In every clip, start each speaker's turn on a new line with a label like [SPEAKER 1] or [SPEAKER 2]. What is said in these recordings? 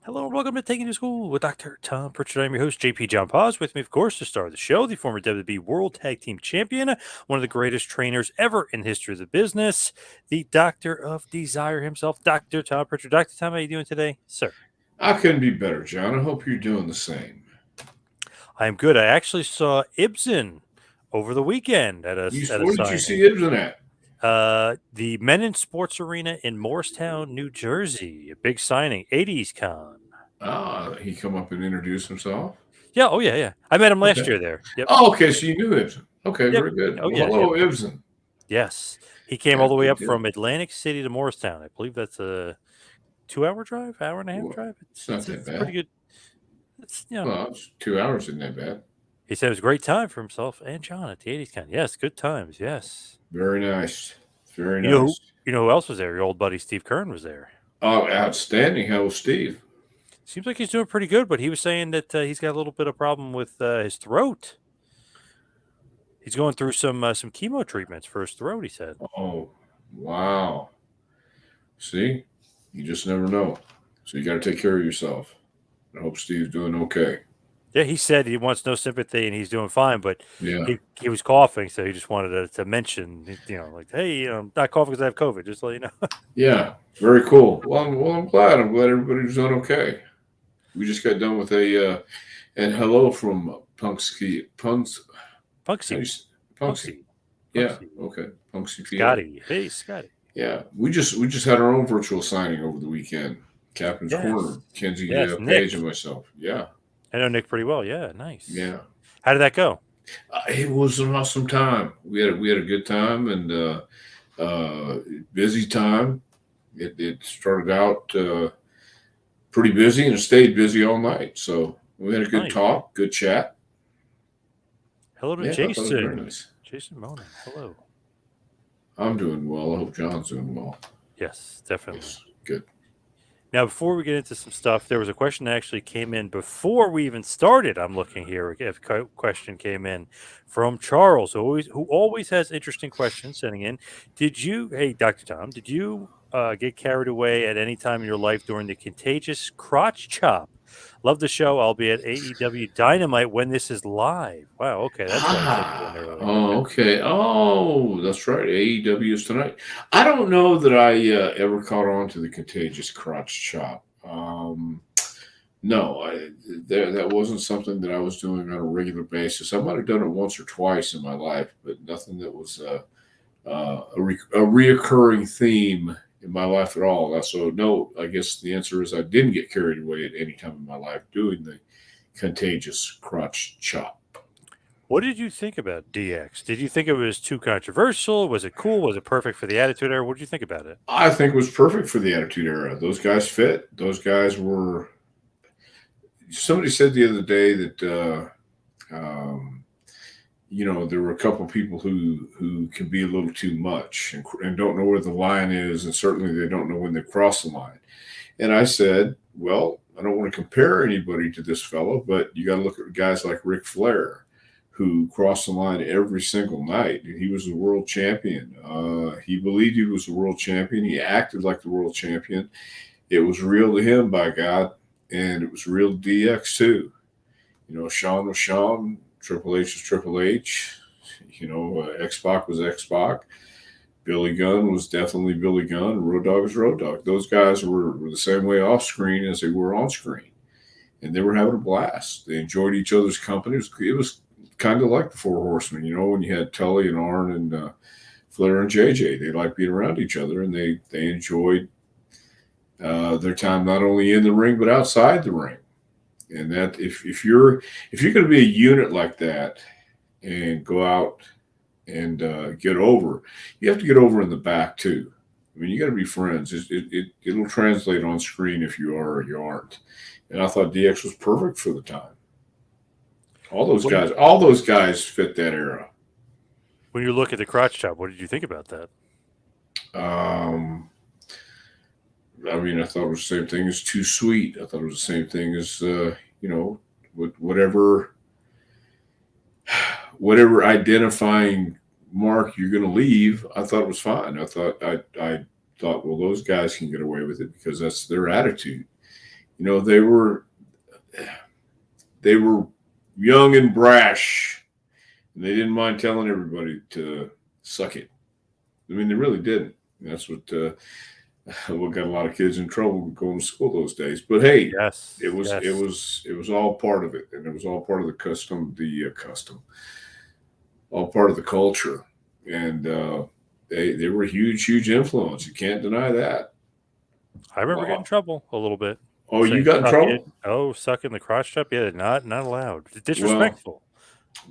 [SPEAKER 1] Hello and welcome to Taking You to School with Dr. Tom Prichard. I'm your host, JP John Paz. With me, of course, to star of the show, the former WWE World Tag Team Champion, one of the greatest trainers ever in the history of the business, the Doctor of Desire himself, Dr. Tom Prichard. Dr. Tom, how are you doing today, sir?
[SPEAKER 2] I couldn't be better, John. I hope you're doing the same.
[SPEAKER 1] I am good. I actually saw Ibsen over the weekend at a
[SPEAKER 2] Where did you
[SPEAKER 1] signing.
[SPEAKER 2] see Ibsen at?
[SPEAKER 1] The Men in Sports Arena in Morristown, New Jersey. A big signing, 80s con.
[SPEAKER 2] Ah, he come up and introduce himself.
[SPEAKER 1] Yeah, oh yeah, yeah. I met him last
[SPEAKER 2] Okay.
[SPEAKER 1] year there. Yep,
[SPEAKER 2] Oh, okay. So you knew Ibsen. Okay,
[SPEAKER 1] yep.
[SPEAKER 2] very good.
[SPEAKER 1] Oh
[SPEAKER 2] Well,
[SPEAKER 1] yeah, yep.
[SPEAKER 2] hello, Ibsen.
[SPEAKER 1] Yes. He came all
[SPEAKER 2] Yeah,
[SPEAKER 1] the way
[SPEAKER 2] good
[SPEAKER 1] up
[SPEAKER 2] deal.
[SPEAKER 1] from Atlantic City to Morristown. I believe that's a 2 hour drive, hour and a half
[SPEAKER 2] Well,
[SPEAKER 1] drive.
[SPEAKER 2] it's
[SPEAKER 1] It's
[SPEAKER 2] not
[SPEAKER 1] it's
[SPEAKER 2] that
[SPEAKER 1] it's pretty
[SPEAKER 2] bad.
[SPEAKER 1] good. It's
[SPEAKER 2] Well, it's 2 hours isn't that bad.
[SPEAKER 1] he said it was a great time for himself and John at the 80s con. Yes, good times. Yes.
[SPEAKER 2] Very nice. Very
[SPEAKER 1] You know
[SPEAKER 2] nice.
[SPEAKER 1] who else was there? Your old buddy Steve Kern was there.
[SPEAKER 2] Oh, outstanding. How was Steve?
[SPEAKER 1] Seems like he's doing pretty good, but he was saying that he's got a little bit of problem with his throat. He's going through some chemo treatments for his throat. He said.
[SPEAKER 2] Oh, wow. See, you just never know. So you got to take care of yourself. I hope Steve's doing okay.
[SPEAKER 1] Yeah, he said he wants no sympathy and he's doing fine, but
[SPEAKER 2] Yeah.
[SPEAKER 1] he was coughing, so he just wanted to mention, like, hey, I'm not coughing because I have COVID, just to let you know.
[SPEAKER 2] Yeah, very cool. I'm glad. I'm glad everybody's doing okay. We just got done with and hello from Punks. How do you
[SPEAKER 1] Punksy,
[SPEAKER 2] s- Punksy?
[SPEAKER 1] Punksy,
[SPEAKER 2] Yeah,
[SPEAKER 1] Punksy,
[SPEAKER 2] okay, Punksy Field.
[SPEAKER 1] Scotty. Hey, Scotty.
[SPEAKER 2] Yeah, we just had our own virtual signing over the weekend. Captain's
[SPEAKER 1] Yes,
[SPEAKER 2] Corner, Kenzie
[SPEAKER 1] yes,
[SPEAKER 2] Page
[SPEAKER 1] Nick.
[SPEAKER 2] and myself. Yeah,
[SPEAKER 1] I know Nick pretty well. Yeah, nice.
[SPEAKER 2] yeah.
[SPEAKER 1] How did that go?
[SPEAKER 2] It was an awesome time. We had a good time and uh, busy time. It started out pretty busy and it stayed busy all night. So we had a good
[SPEAKER 1] Nice.
[SPEAKER 2] talk, good chat.
[SPEAKER 1] Hello to
[SPEAKER 2] Yeah, I thought it was very
[SPEAKER 1] Jason.
[SPEAKER 2] nice.
[SPEAKER 1] Jason Monin. Hello.
[SPEAKER 2] I'm doing well. I hope John's doing well.
[SPEAKER 1] Yes, definitely.
[SPEAKER 2] Yes, good.
[SPEAKER 1] Now, before we get into some stuff, there was a question that actually came in before we even started. I'm looking here. If question came in from Charles, who always has interesting questions sending in. Hey, Dr. Tom, did you get carried away at any time in your life during the contagious crotch chop? Love the show. I'll be at AEW Dynamite when this is live. Wow. Okay, that's why I sent you in early.
[SPEAKER 2] Oh,
[SPEAKER 1] Okay.
[SPEAKER 2] okay. Oh, that's right. AEW is tonight. I don't know that I ever caught on to the contagious crotch chop. No, that wasn't something that I was doing on a regular basis. I might have done it once or twice in my life, but nothing that was a reoccurring theme in my life at all. So, no, I guess the answer is I didn't get carried away at any time in my life doing the contagious crotch chop.
[SPEAKER 1] What did you think about DX? Did you think it was too controversial? Was it cool? Was it perfect for the Attitude Era? What did you think about it?
[SPEAKER 2] I think it was perfect for the Attitude Era. Those guys fit. Those guys were. Somebody said the other day that there were a couple of people who can be a little too much and don't know where the line is, and certainly they don't know when they cross the line. And I said, well, I don't want to compare anybody to this fellow, but you got to look at guys like Ric Flair, who crossed the line every single night. He was the world champion. He believed he was the world champion. He acted like the world champion. It was real to him, by God, and it was real to DX too. Sean was Sean. Triple H was Triple H. X Pac was X Pac. Billy Gunn was definitely Billy Gunn. Road Dogg was Road Dogg. Those guys were the same way off screen as they were on screen, and they were having a blast. They enjoyed each other's company. It was kind of like the Four Horsemen, when you had Tully and Arn and Flair and JJ. They liked being around each other, and they enjoyed their time not only in the ring but outside the ring. And that if you're going to be a unit like that and go out and get over, you have to get over in the back too. I mean, you got to be friends. It'll translate on screen if you are or you aren't. And I thought DX was perfect for the time.
[SPEAKER 1] What did,
[SPEAKER 2] All those guys fit that era.
[SPEAKER 1] when you look at the crotch chop, what did you think about that?
[SPEAKER 2] Um, I mean, I thought it was the same thing as Too Sweet. I thought it was the same thing as whatever identifying mark you're going to leave. I thought it was fine. I thought well, those guys can get away with it because that's their attitude. They were young and brash, and they didn't mind telling everybody to suck it. I mean, they really didn't. That's what got a lot of kids in trouble going to school those days. But hey, it
[SPEAKER 1] Yes,
[SPEAKER 2] was it
[SPEAKER 1] yes.
[SPEAKER 2] was it was all part of it, and it was all part of all part of the culture, and they were a huge influence. You can't deny that.
[SPEAKER 1] I remember getting in
[SPEAKER 2] Wow.
[SPEAKER 1] trouble a little bit.
[SPEAKER 2] Oh, you
[SPEAKER 1] Saying
[SPEAKER 2] got in
[SPEAKER 1] suck it.
[SPEAKER 2] trouble?
[SPEAKER 1] Oh, sucking the crotch chop. Yeah, not allowed.
[SPEAKER 2] Well,
[SPEAKER 1] Disrespectful.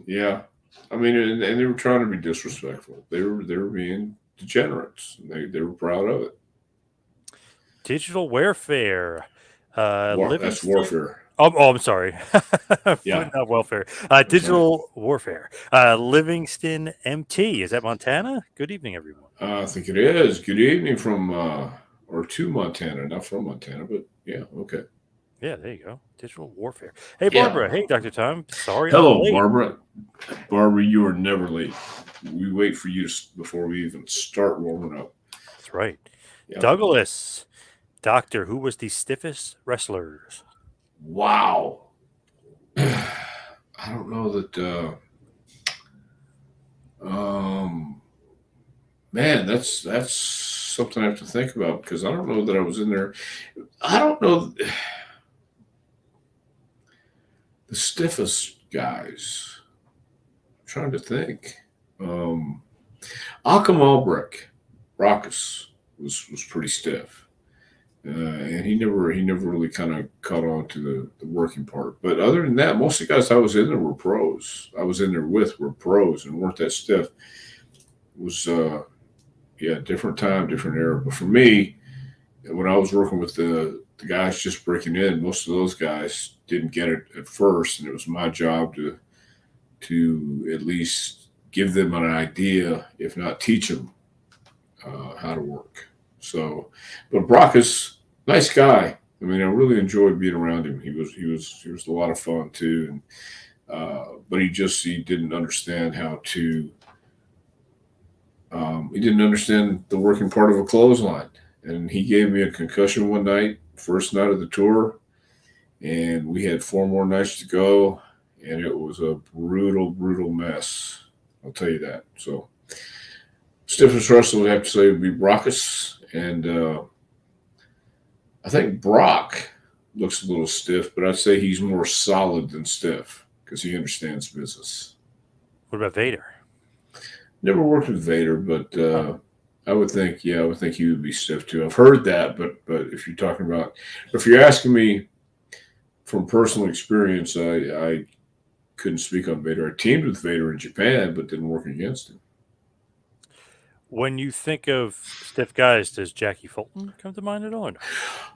[SPEAKER 2] yeah. I mean, and they were trying to be disrespectful. They were being degenerates. They were proud of it.
[SPEAKER 1] Digital warfare.
[SPEAKER 2] That's
[SPEAKER 1] Livingston.
[SPEAKER 2] warfare.
[SPEAKER 1] I'm sorry.
[SPEAKER 2] Yeah,
[SPEAKER 1] Not welfare.
[SPEAKER 2] that's right.
[SPEAKER 1] Digital warfare. Livingston MT. Is that Montana? Good evening, everyone.
[SPEAKER 2] I think it is. Good evening from or to Montana, not from Montana, but yeah, okay.
[SPEAKER 1] Yeah, there you go. Digital warfare. Hey,
[SPEAKER 2] Yeah.
[SPEAKER 1] Barbara. Hey, Dr. Tom. Sorry I'm
[SPEAKER 2] Hello,
[SPEAKER 1] late.
[SPEAKER 2] Barbara. Barbara, you are never late. We wait for you before we even start warming up.
[SPEAKER 1] That's right.
[SPEAKER 2] Yeah.
[SPEAKER 1] Douglas. Doctor, who was the stiffest wrestlers?
[SPEAKER 2] Wow. I don't know that. Man, that's something I have to think about because I don't know that I was in there. I don't know the stiffest guys. I'm trying to think. Um, Akam Albrecht, Rockus was pretty stiff, and he never really kind of caught on to the working part. But other than that, most of the guys I was in there were pros. I was in there with were pros and weren't that stiff. It was yeah, different time, different era. But for me, when I was working with the guys just breaking in, most of those guys didn't get it at first, and it was my job to at least give them an idea, if not teach them how to work. So, but Brock is a nice guy. I mean, I really enjoyed being around him. He was a lot of fun too, and but he didn't understand how to. He didn't understand the working part of a clothesline, and he gave me a concussion one night, first night of the tour, and we had four more nights to go, and it was a brutal mess. I'll tell you that. So, stiffest wrestler would have to say would be Brockus, and I think Brock looks a little stiff, but I'd say he's more solid than stiff because he understands business.
[SPEAKER 1] What about Vader?
[SPEAKER 2] Never worked with Vader, but
[SPEAKER 1] Oh,
[SPEAKER 2] I would think he would be stiff too. I've heard that, but if you're asking me from personal experience, I couldn't speak on Vader. I teamed with Vader in Japan, but didn't work against him.
[SPEAKER 1] when you think of stiff guys, does Jackie Fulton come to mind at all? Or no?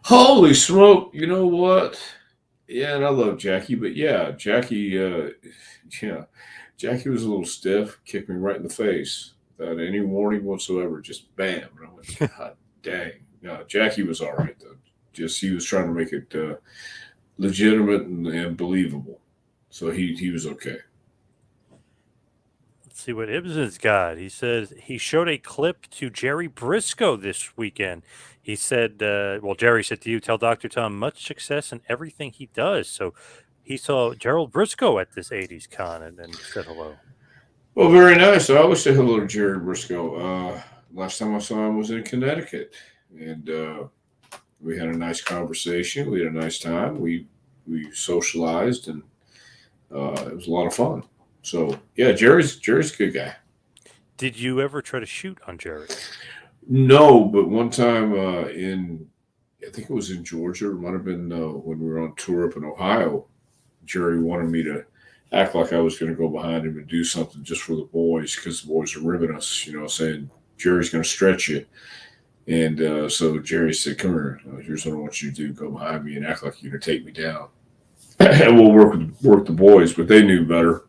[SPEAKER 2] Holy smoke! You know what? Yeah, and I love Jackie, but yeah, yeah, Jackie was a little stiff, kicked me right in the face without any warning whatsoever. Just bam, and I went, God dang. No, Jackie was all right though. Just he was trying to make it legitimate and believable, so he was okay.
[SPEAKER 1] Let's see what Ibsen's got. He says he showed a clip to Jerry Briscoe this weekend. He said, well, Jerry said to you, tell Dr. Tom much success in everything he does. So he saw Gerald Briscoe at this 80s con and said hello.
[SPEAKER 2] Well, very nice. I always say hello to Jerry Briscoe. Last time I saw him was in Connecticut, and we had a nice conversation. We had a nice time. We socialized, and it was a lot of fun. So yeah, Jerry's a good guy.
[SPEAKER 1] Did you ever try to shoot on Jerry?
[SPEAKER 2] No, but one time in I think it was in Georgia. It might have been when we were on tour up in Ohio. Jerry wanted me to act like I was going to go behind him and do something just for the boys because the boys are ribbing us, saying Jerry's going to stretch you. And so Jerry said, "Come here. Here's what I want you to do: go behind me and act like you're going to take me down, and we'll work the boys." But they knew better.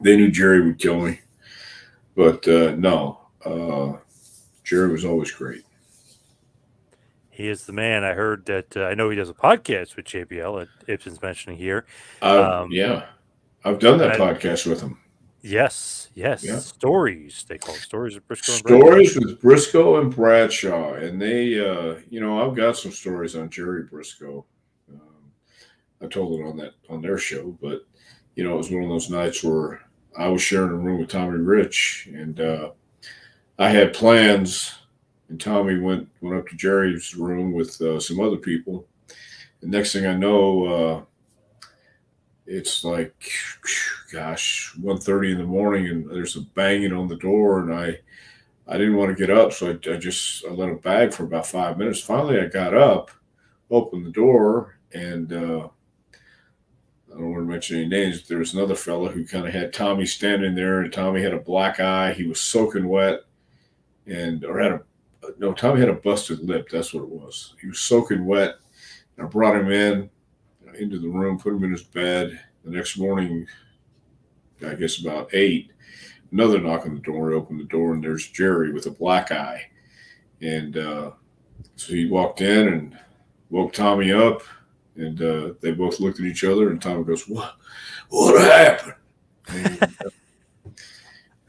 [SPEAKER 2] They knew Jerry would kill me. But no, Jerry was always great.
[SPEAKER 1] He is the man. I heard that. I know he does a podcast with JBL that Ibsen's mentioning here.
[SPEAKER 2] Yeah, I've done that
[SPEAKER 1] And
[SPEAKER 2] podcast with him.
[SPEAKER 1] yes.
[SPEAKER 2] Yeah.
[SPEAKER 1] Stories. They call it Stories of Briscoe and Bradshaw.
[SPEAKER 2] Stories with Briscoe and Bradshaw, and they, I've got some stories on Jerry Briscoe. I told it on their show, but it was one of those nights where I was sharing a room with Tommy Rich, and I had plans, and Tommy went up to Jerry's room with some other people. And next thing I know, it's like, gosh, 1:30 in the morning, and there's a banging on the door, and I didn't want to get up, so I let it bag for about 5 minutes. Finally, I got up, opened the door, and I don't want to mention any names. But there was another fella who kind of had Tommy standing there, and Tommy had a black eye. He was soaking wet, and or had a no, Tommy had a busted lip. That's what it was. He was soaking wet. And I brought him into the room, put him in his bed. The next morning, I guess about 8, another knock on the door. I opened the door, and there's Jerry with a black eye. And so he walked in and woke Tommy up, and they both looked at each other. And Tommy goes, What happened?"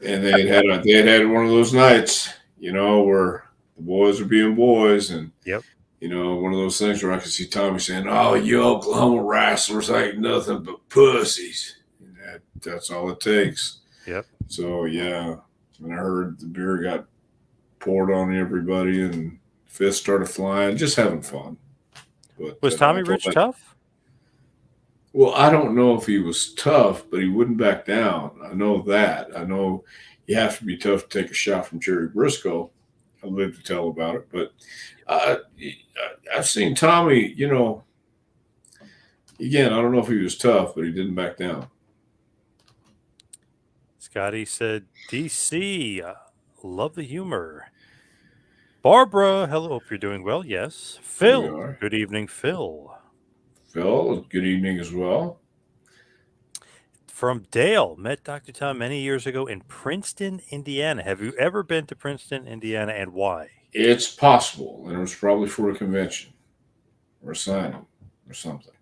[SPEAKER 2] And they had one of those nights, where the boys are being boys, and
[SPEAKER 1] Yep.
[SPEAKER 2] one of those things where I could see Tommy saying, "Oh, you Oklahoma wrestlers ain't nothing but pussies." And that's all it takes.
[SPEAKER 1] Yep.
[SPEAKER 2] So yeah, when I heard the beer got poured on everybody and fists started flying, just having fun. But
[SPEAKER 1] Was Tommy Rich tough?
[SPEAKER 2] Well, I don't know if he was tough, but he wouldn't back down. I know that. I know you have to be tough to take a shot from Jerry Briscoe. I live to tell about it, but uh, I've seen Tommy. Again, I don't know if he was tough, but he didn't back down.
[SPEAKER 1] Scotty said, DC, love the humor. Barbara, hello, hope you're doing well. Yes. Phil, good evening, Phil.
[SPEAKER 2] Phil, good evening as well.
[SPEAKER 1] From Dale, met Dr. Tom many years ago in Princeton, Indiana. Have you ever been to Princeton, Indiana, and why?
[SPEAKER 2] It's possible, and it was probably for a convention or a signing or something.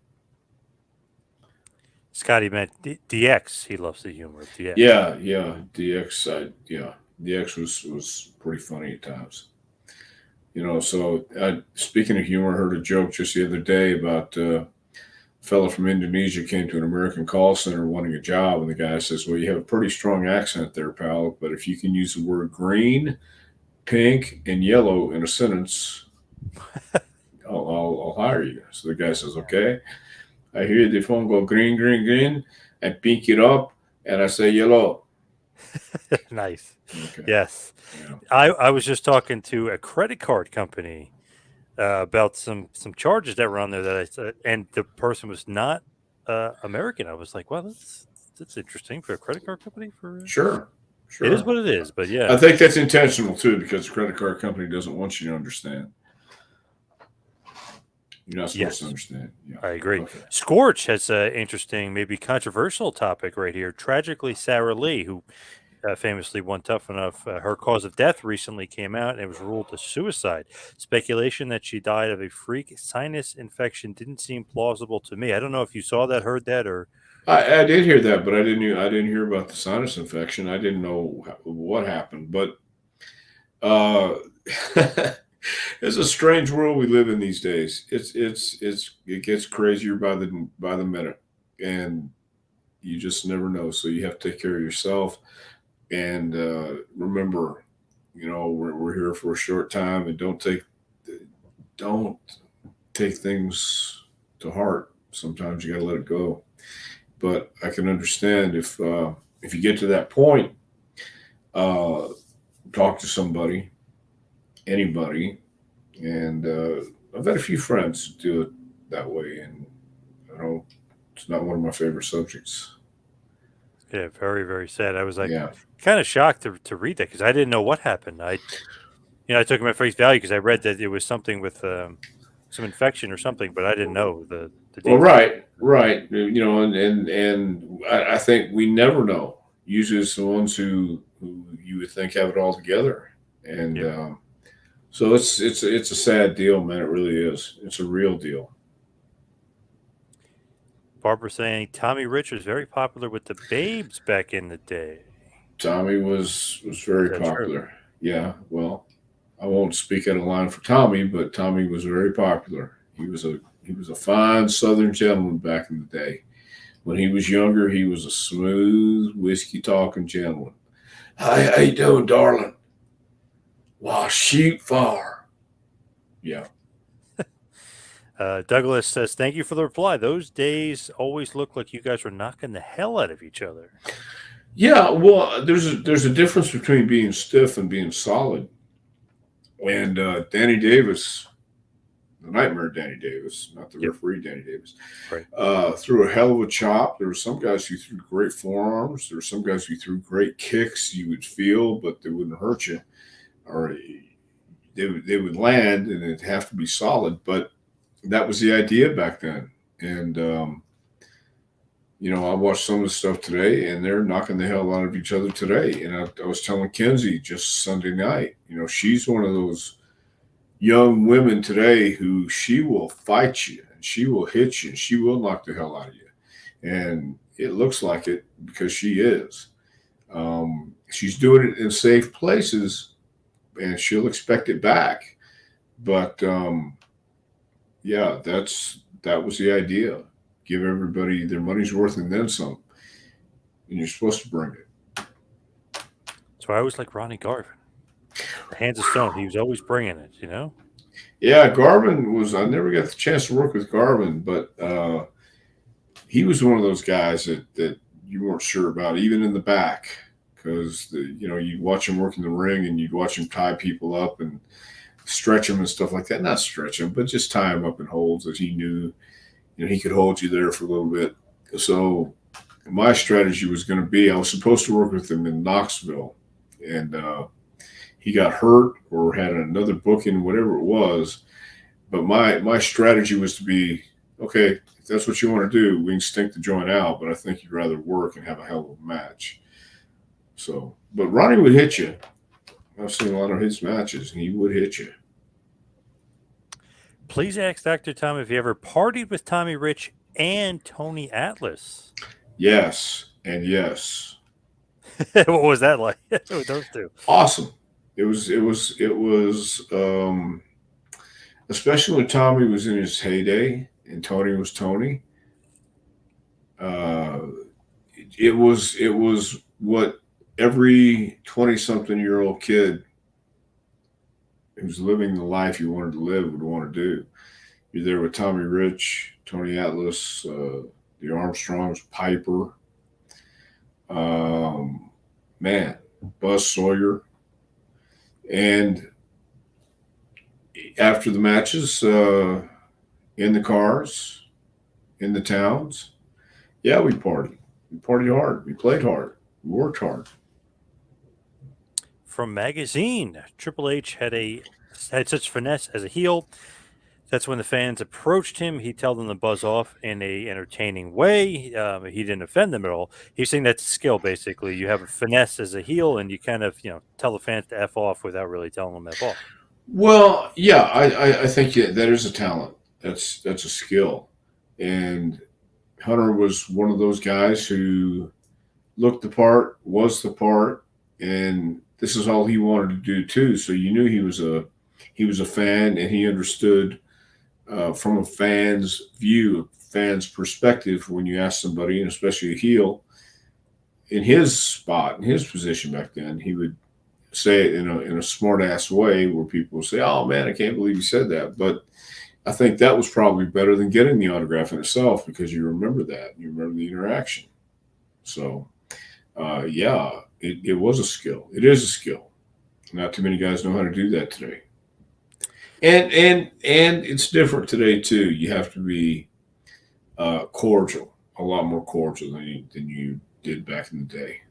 [SPEAKER 1] Scotty meant DX. He loves the humor of DX.
[SPEAKER 2] Yeah, DX. DX was pretty funny at times. So speaking of humor, I heard a joke just the other day about a fellow from Indonesia came to an American call center wanting a job, and the guy says, "Well, you have a pretty strong accent there, pal, but if you can use the word green, pink, and yellow in a sentence, I'll hire you." So the guy says, "Okay." I hear the phone go green, green, green. I pick it up and I say yellow.
[SPEAKER 1] Nice.
[SPEAKER 2] Okay.
[SPEAKER 1] Yes.
[SPEAKER 2] Yeah.
[SPEAKER 1] I was just talking to a credit card company about some charges that were on there that I said, and the person was not American. I was like, well, that's interesting for a credit card company.
[SPEAKER 2] Sure.
[SPEAKER 1] It is what it is, but yeah.
[SPEAKER 2] I think that's intentional too, because the credit card company doesn't want you to understand. You're not supposed to understand. Yeah.
[SPEAKER 1] I agree. Okay. Scorch has an interesting, maybe controversial topic right here. Tragically, Sarah Lee, who famously won Tough Enough, her cause of death recently came out and it was ruled a suicide. Speculation that she died of a freak sinus infection didn't seem plausible to me. I don't know if you saw that, heard that, or
[SPEAKER 2] I did hear that, but I didn't hear about the sinus infection. I didn't know what happened, but it's a strange world we live in these days. It gets crazier by the minute, and you just never know. So you have to take care of yourself, and remember, we're here for a short time, and don't take things to heart. Sometimes you got to let it go. But I can understand if you get to that point, talk to somebody, anybody. And I've had a few friends do it that way, and it's not one of my favorite subjects.
[SPEAKER 1] Yeah, very, very sad. I was like kind of shocked to read that because I didn't know what happened. I took him at face value because I read that it was something with some infection or something, but I didn't know the
[SPEAKER 2] details. Well, right. And I think we never know. Usually, it's the ones who you would think have it all together, and. So it's a sad deal, man. It really is. It's a real deal.
[SPEAKER 1] Barbara saying Tommy Rich was very popular with the babes back in the day.
[SPEAKER 2] Tommy was very popular. True? Yeah. Well, I won't speak out of line for Tommy, but Tommy was very popular. He was a He was a fine Southern gentleman back in the day. When he was younger, he was a smooth whiskey talking gentleman. Hey, how you doing, darling? Why, shoot far. Yeah.
[SPEAKER 1] Douglas says, "Thank you for the reply. Those days always look like you guys were knocking the hell out of each other."
[SPEAKER 2] Yeah, well, there's a difference between being stiff and being solid. And Danny Davis, the Nightmare Danny Davis, not the
[SPEAKER 1] Yep.
[SPEAKER 2] referee Danny Davis,
[SPEAKER 1] Right.
[SPEAKER 2] threw a hell of a chop. There were some guys who threw great forearms. There were some guys who threw great kicks you would feel, but they wouldn't hurt you, or they would land and it'd have to be solid. But that was the idea back then. And I watched some of the stuff today, and they're knocking the hell out of each other today. And I was telling Kenzie just Sunday night, she's one of those young women today who she will fight you and she will hit you and she will knock the hell out of you. And it looks like it because she is. She's doing it in safe places and she'll expect it back. But yeah, that was the idea. Give everybody their money's worth and then some. And you're supposed to bring it.
[SPEAKER 1] So I always like Ronnie Garvin. The Hands of Stone. He was always bringing it,
[SPEAKER 2] Yeah, Garvin I never got the chance to work with Garvin, but he was one of those guys that you weren't sure about, even in the back, because you'd watch him work in the ring and you'd watch him tie people up and stretch them and stuff like that. Not stretch them, but just tie them up in holds that he knew, he could hold you there for a little bit. So my strategy was going to be, I was supposed to work with him in Knoxville, and he got hurt or had another booking, whatever it was. But my strategy was to be, okay, if that's what you want to do, we can stink the joint out, but I think you'd rather work and have a hell of a match. So, but Ronnie would hit you. I've seen a lot of his matches, and he would hit you.
[SPEAKER 1] Please ask Dr. Tom if he ever partied with Tommy Rich and Tony Atlas.
[SPEAKER 2] Yes, and yes.
[SPEAKER 1] What was that like with those two?
[SPEAKER 2] Awesome. It was especially when Tommy was in his heyday and Tony was Tony. It was what every 20-something-year-old kid who's living the life you wanted to live would want to do. You're there with Tommy Rich, Tony Atlas, the Armstrongs, Piper, man, Buzz Sawyer. And after the matches, in the cars, in the towns, yeah, we partied. We partied hard. We played hard. We worked hard.
[SPEAKER 1] From Magazine, Triple H had such finesse as a heel. That's when the fans approached him. He'd tell them to buzz off in a entertaining way. He didn't offend them at all. He's saying that's skill, basically. You have a finesse as a heel, and you kind of, tell the fans to F off without really telling them F off.
[SPEAKER 2] Well, yeah, I think that is a talent. That's a skill. And Hunter was one of those guys who looked the part, was the part, and this is all he wanted to do too. So you knew he was a fan, and he understood from a fan's view, fan's perspective, when you ask somebody, and especially a heel, in his spot, in his position back then, he would say it in a smart ass way where people would say, "Oh man, I can't believe you said that." But I think that was probably better than getting the autograph in itself because you remember that, you remember the interaction. So, yeah, it was a skill. It is a skill. Not too many guys know how to do that today. And it's different today too. You have to be cordial, a lot more cordial than you did back in the day.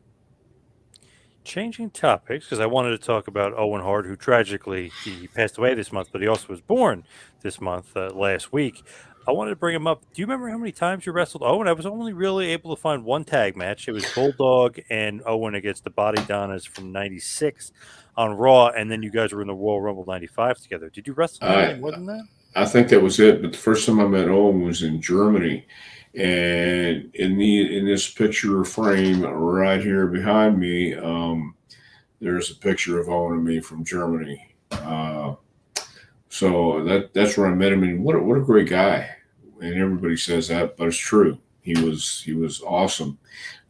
[SPEAKER 1] Changing topics, because I wanted to talk about Owen Hart, who tragically he passed away this month, but he also was born this month, last week. I wanted to bring him up. Do you remember how many times you wrestled Owen? I was only really able to find one tag match. It was Bulldog and Owen against the Body Donnas from '96 on Raw, and then you guys were in the Royal Rumble '95 together. Did you wrestle any more than that?
[SPEAKER 2] I think that was it. But the first time I met Owen was in Germany, and in this picture frame right here behind me, there's a picture of Owen and me from Germany. So that's where I met him, and what a great guy. and everybody says that, but it's true. He was awesome,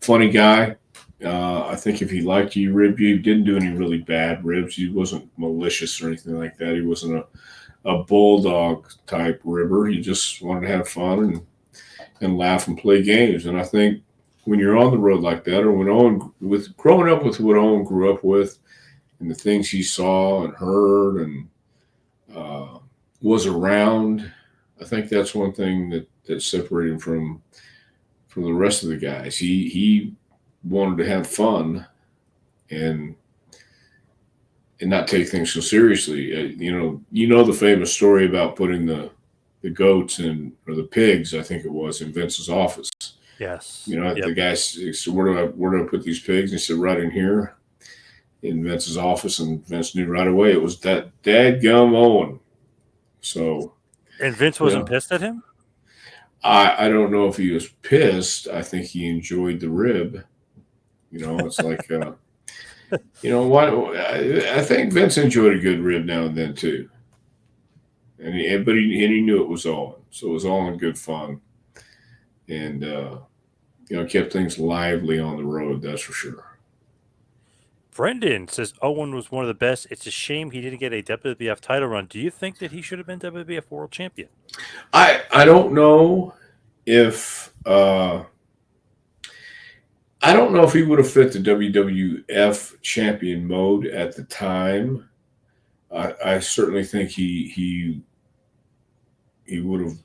[SPEAKER 2] funny guy. I think if he liked you, rib you, he didn't do any really bad ribs. He wasn't malicious or anything like that. He wasn't a bulldog type ribber. He just wanted to have fun and laugh and play games. And I think when you're on the road like that, or when Owen, with growing up with what Owen grew up with, and the things he saw and heard and uh, was around, I think that's one thing that separated him from the rest of the guys. He wanted to have fun and not take things so seriously. You know the famous story about putting the goats in, or the pigs, I think it was, in Vince's office.
[SPEAKER 1] Yes.
[SPEAKER 2] You know,
[SPEAKER 1] Yep.
[SPEAKER 2] the guy said, where do I put these pigs? And he said, right in here in Vince's office. And Vince knew right away it was that dadgum Owen. So,
[SPEAKER 1] And Vince
[SPEAKER 2] you
[SPEAKER 1] wasn't
[SPEAKER 2] know,
[SPEAKER 1] pissed at him?
[SPEAKER 2] I don't know if he was pissed. I think he enjoyed the rib. It's like, why? I think Vince enjoyed a good rib now and then too. But he knew it was Owen. So it was all in good fun. And, kept things lively on the road, that's for sure.
[SPEAKER 1] Brendan says Owen was one of the best. It's a shame he didn't get a WWF title run. Do you think that he should have been WWF World Champion?
[SPEAKER 2] I don't know if I don't know if he would have fit the WWF champion mode at the time. I certainly think he would have,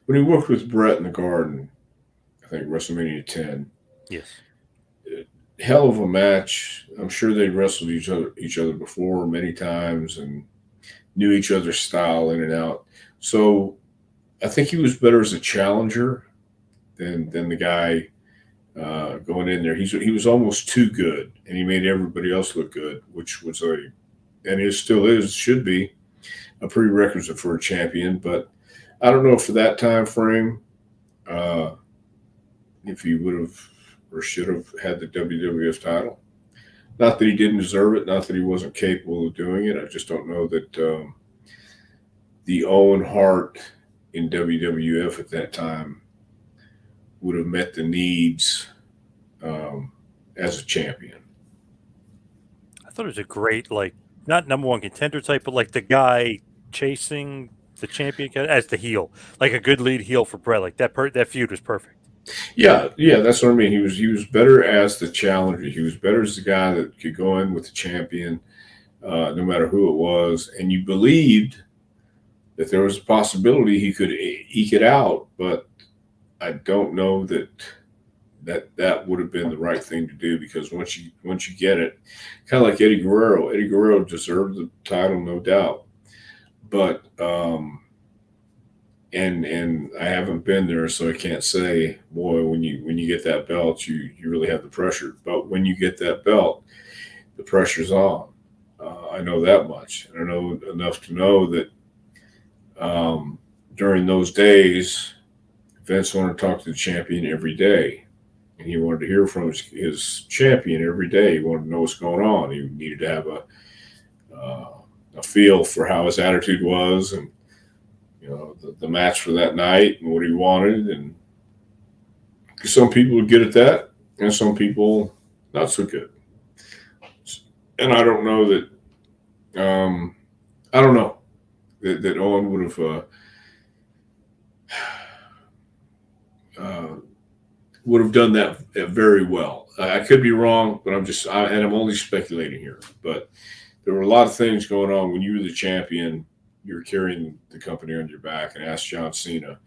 [SPEAKER 2] when he worked with Brett in the Garden. I think WrestleMania 10.
[SPEAKER 1] Yes.
[SPEAKER 2] Hell of a match. I'm sure they wrestled each other before many times and knew each other's style in and out. So I think he was better as a challenger than the guy going in there. He was almost too good, and he made everybody else look good, which was and it still should be a prerequisite for a champion. But I don't know for that time frame if he would have or should have had the WWF title. Not that he didn't deserve it, not that he wasn't capable of doing it. I just don't know that the Owen Hart in WWF at that time would have met the needs as a champion.
[SPEAKER 1] I thought it was a great, like, not number one contender type, but like the guy chasing the champion as the heel, like a good lead heel for Brett. Like that feud was perfect.
[SPEAKER 2] Yeah, that's what I mean. He was better as the challenger. He was better as the guy that could go in with the champion, no matter who it was, and you believed that there was a possibility he could eke it out. But I don't know that would have been the right thing to do, because once you get it, kind of like Eddie Guerrero. Eddie Guerrero deserved the title, no doubt, but and I haven't been there, so I can't say, boy, when you get that belt, you really have the pressure. But when you get that belt, the pressure's on. I know that much. I know enough to know that during those days, Vince wanted to talk to the champion every day. And he wanted to hear from his champion every day. He wanted to know what's going on. He needed to have a feel for how his attitude was, and the match for that night and what he wanted. And some people would get at that, and some people not so good. And I don't know that. I don't know that Owen would have done that very well. I could be wrong, but I'm only speculating here. But there were a lot of things going on when you were the champion. You were carrying the company on your back, and ask John Cena.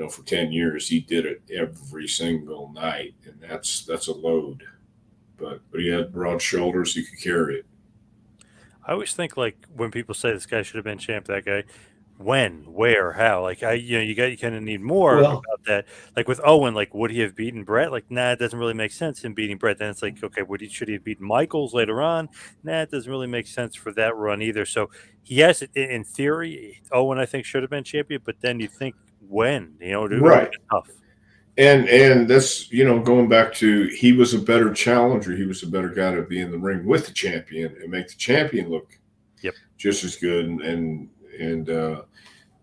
[SPEAKER 2] For 10 years, he did it every single night, and that's a load. But he had broad shoulders; he could carry it.
[SPEAKER 1] I always think, like, when people say this guy should have been champ, that guy, when, where, how, like, you kind of need more
[SPEAKER 2] Well,
[SPEAKER 1] about that. Like with Owen, like, would he have beaten Brett? Like, nah, it doesn't really make sense him beating Brett. Then it's like, okay, should he have beaten Michaels later on? Nah, it doesn't really make sense for that run either. So he has, in theory, Owen, I think, should have been champion, but then you think when, it would have
[SPEAKER 2] right.
[SPEAKER 1] been tough.
[SPEAKER 2] And that's going back to, he was a better challenger. He was a better guy to be in the ring with the champion and make the champion look
[SPEAKER 1] Yep.
[SPEAKER 2] just as good. And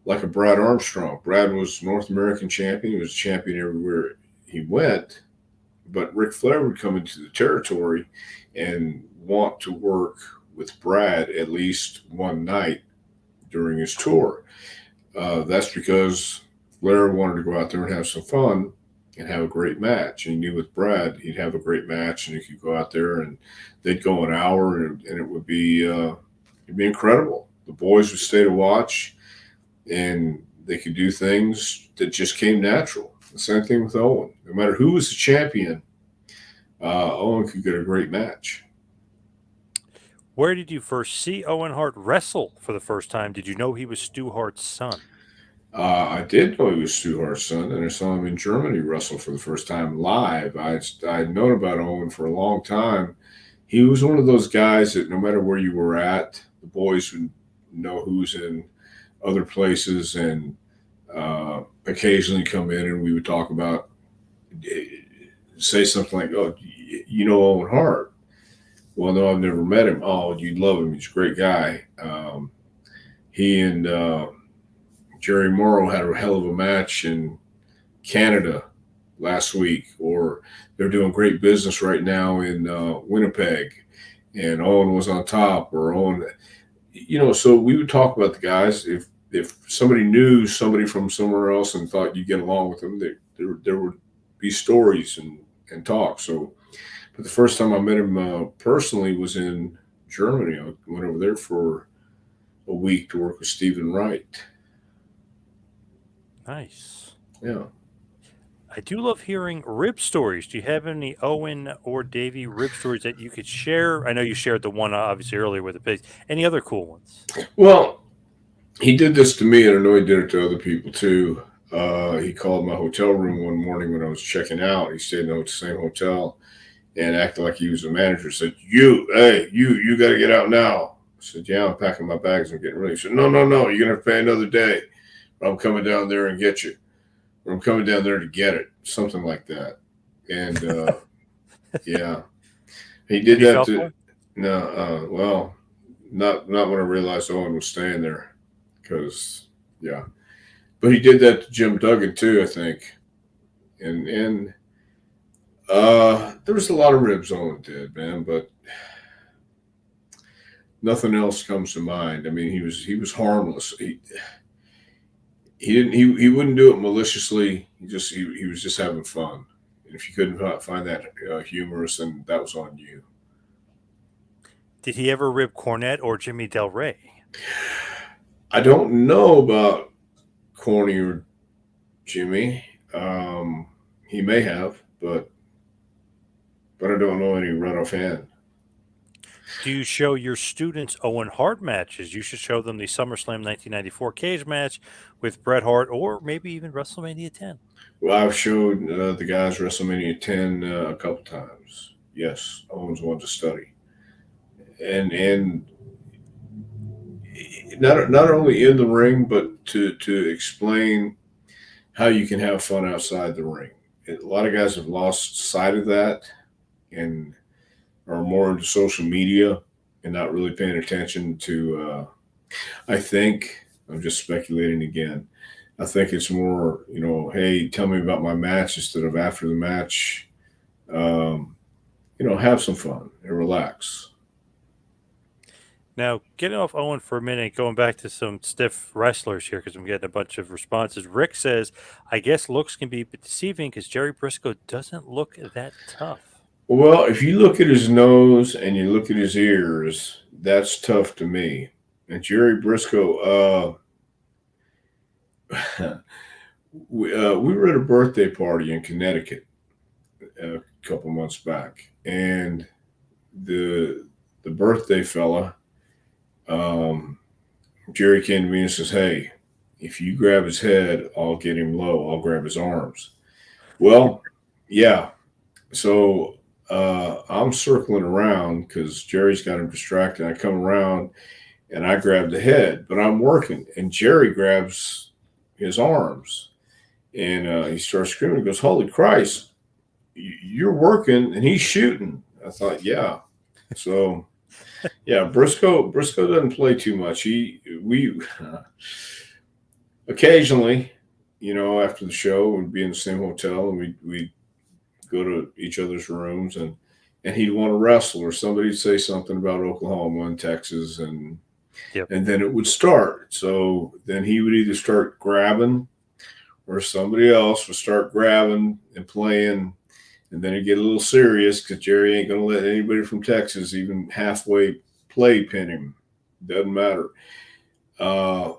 [SPEAKER 2] like a Brad Armstrong. Brad was North American champion. He was champion everywhere he went. But Ric Flair would come into the territory and want to work with Brad at least one night during his tour. That's because Flair wanted to go out there and have some fun and have a great match. And he knew with Brad, he'd have a great match, and he could go out there and they'd go an hour, and it would be it'd be incredible. The boys would stay to watch, and they could do things that just came natural. The same thing with Owen. No matter who was the champion, Owen could get a great match.
[SPEAKER 1] Where did you first see Owen Hart wrestle for the first time? Did you know he was Stu Hart's son?
[SPEAKER 2] I did know he was Stu Hart's son, and I saw him in Germany wrestle for the first time live. I'd known about Owen for a long time. He was one of those guys that no matter where you were at, the boys would know who's in other places, and occasionally come in and we would talk about, say something like, "Oh, you know Owen Hart." Well, no, I've never met him. Oh, you'd love him. He's a great guy. He and Jerry Morrow had a hell of a match in Canada last week, or they're doing great business right now in Winnipeg, and Owen was on top, or Owen, So we would talk about the guys. If somebody knew somebody from somewhere else and thought you'd get along with them, there would be stories and talk. So, but the first time I met him personally was in Germany. I went over there for a week to work with Stephen Wright.
[SPEAKER 1] Nice.
[SPEAKER 2] Yeah.
[SPEAKER 1] I do love hearing rib stories. Do you have any Owen or Davey rib stories that you could share? I know you shared the one obviously earlier with the pigs. Any other cool ones?
[SPEAKER 2] Well, he did this to me, and I know he did it to other people too. He called my hotel room one morning when I was checking out. He stayed in the same hotel and acted like he was the manager. Said, you got to get out now. I said, yeah, I'm packing my bags. I'm getting ready. He said, no, you're going to have to pay another day. I'm coming down there and get you. Or I'm coming down there to get it. Something like that. And yeah, he did that to. No, well, not when I realized Owen was staying there, because yeah, but he did that to Jim Duggan too, I think, and there was a lot of ribs Owen did, man, but nothing else comes to mind. I mean, he was harmless. He wouldn't do it maliciously. He was just having fun. And if you couldn't find that humorous, then that was on you.
[SPEAKER 1] Did he ever rib Cornette or Jimmy Del Rey?
[SPEAKER 2] I don't know about Corny or Jimmy. He may have, but I don't know any right offhand.
[SPEAKER 1] Do you show your students Owen Hart matches? You should show them the SummerSlam 1994 cage match with Bret Hart, or maybe even WrestleMania 10.
[SPEAKER 2] Well, I've showed the guys WrestleMania 10 a couple times. Yes, Owen's one to study, and not only in the ring, but to explain how you can have fun outside the ring. A lot of guys have lost sight of that and are more into social media and not really paying attention to. I think I'm just speculating again. I think it's more, hey, tell me about my match instead of after the match. Have some fun and relax.
[SPEAKER 1] Now, getting off Owen for a minute, going back to some stiff wrestlers here, because I'm getting a bunch of responses. Rick says, I guess looks can be deceiving because Jerry Briscoe doesn't look that tough.
[SPEAKER 2] Well, if you look at his nose and you look at his ears, that's tough to me. And Jerry Briscoe, we were at a birthday party in Connecticut a couple months back, and the birthday fella, Jerry came to me and says, "Hey, if you grab his head, I'll get him low. I'll grab his arms." Well, yeah. So I'm circling around because Jerry's got him distracted. I come around and I grab the head, but I'm working, and Jerry grabs his arms, and he starts screaming. He goes, "Holy Christ, you're working and he's shooting." I thought, yeah. So yeah, Briscoe doesn't play too much. occasionally, after the show, we'd be in the same hotel and we'd go to each other's rooms and he'd want to wrestle or somebody'd say something about Oklahoma and Texas
[SPEAKER 1] Yep.
[SPEAKER 2] and then it would start. So then he would either start grabbing or somebody else would start grabbing and playing. And then it'd get a little serious because Jerry ain't going to let anybody from Texas even halfway play pin him. Doesn't matter. And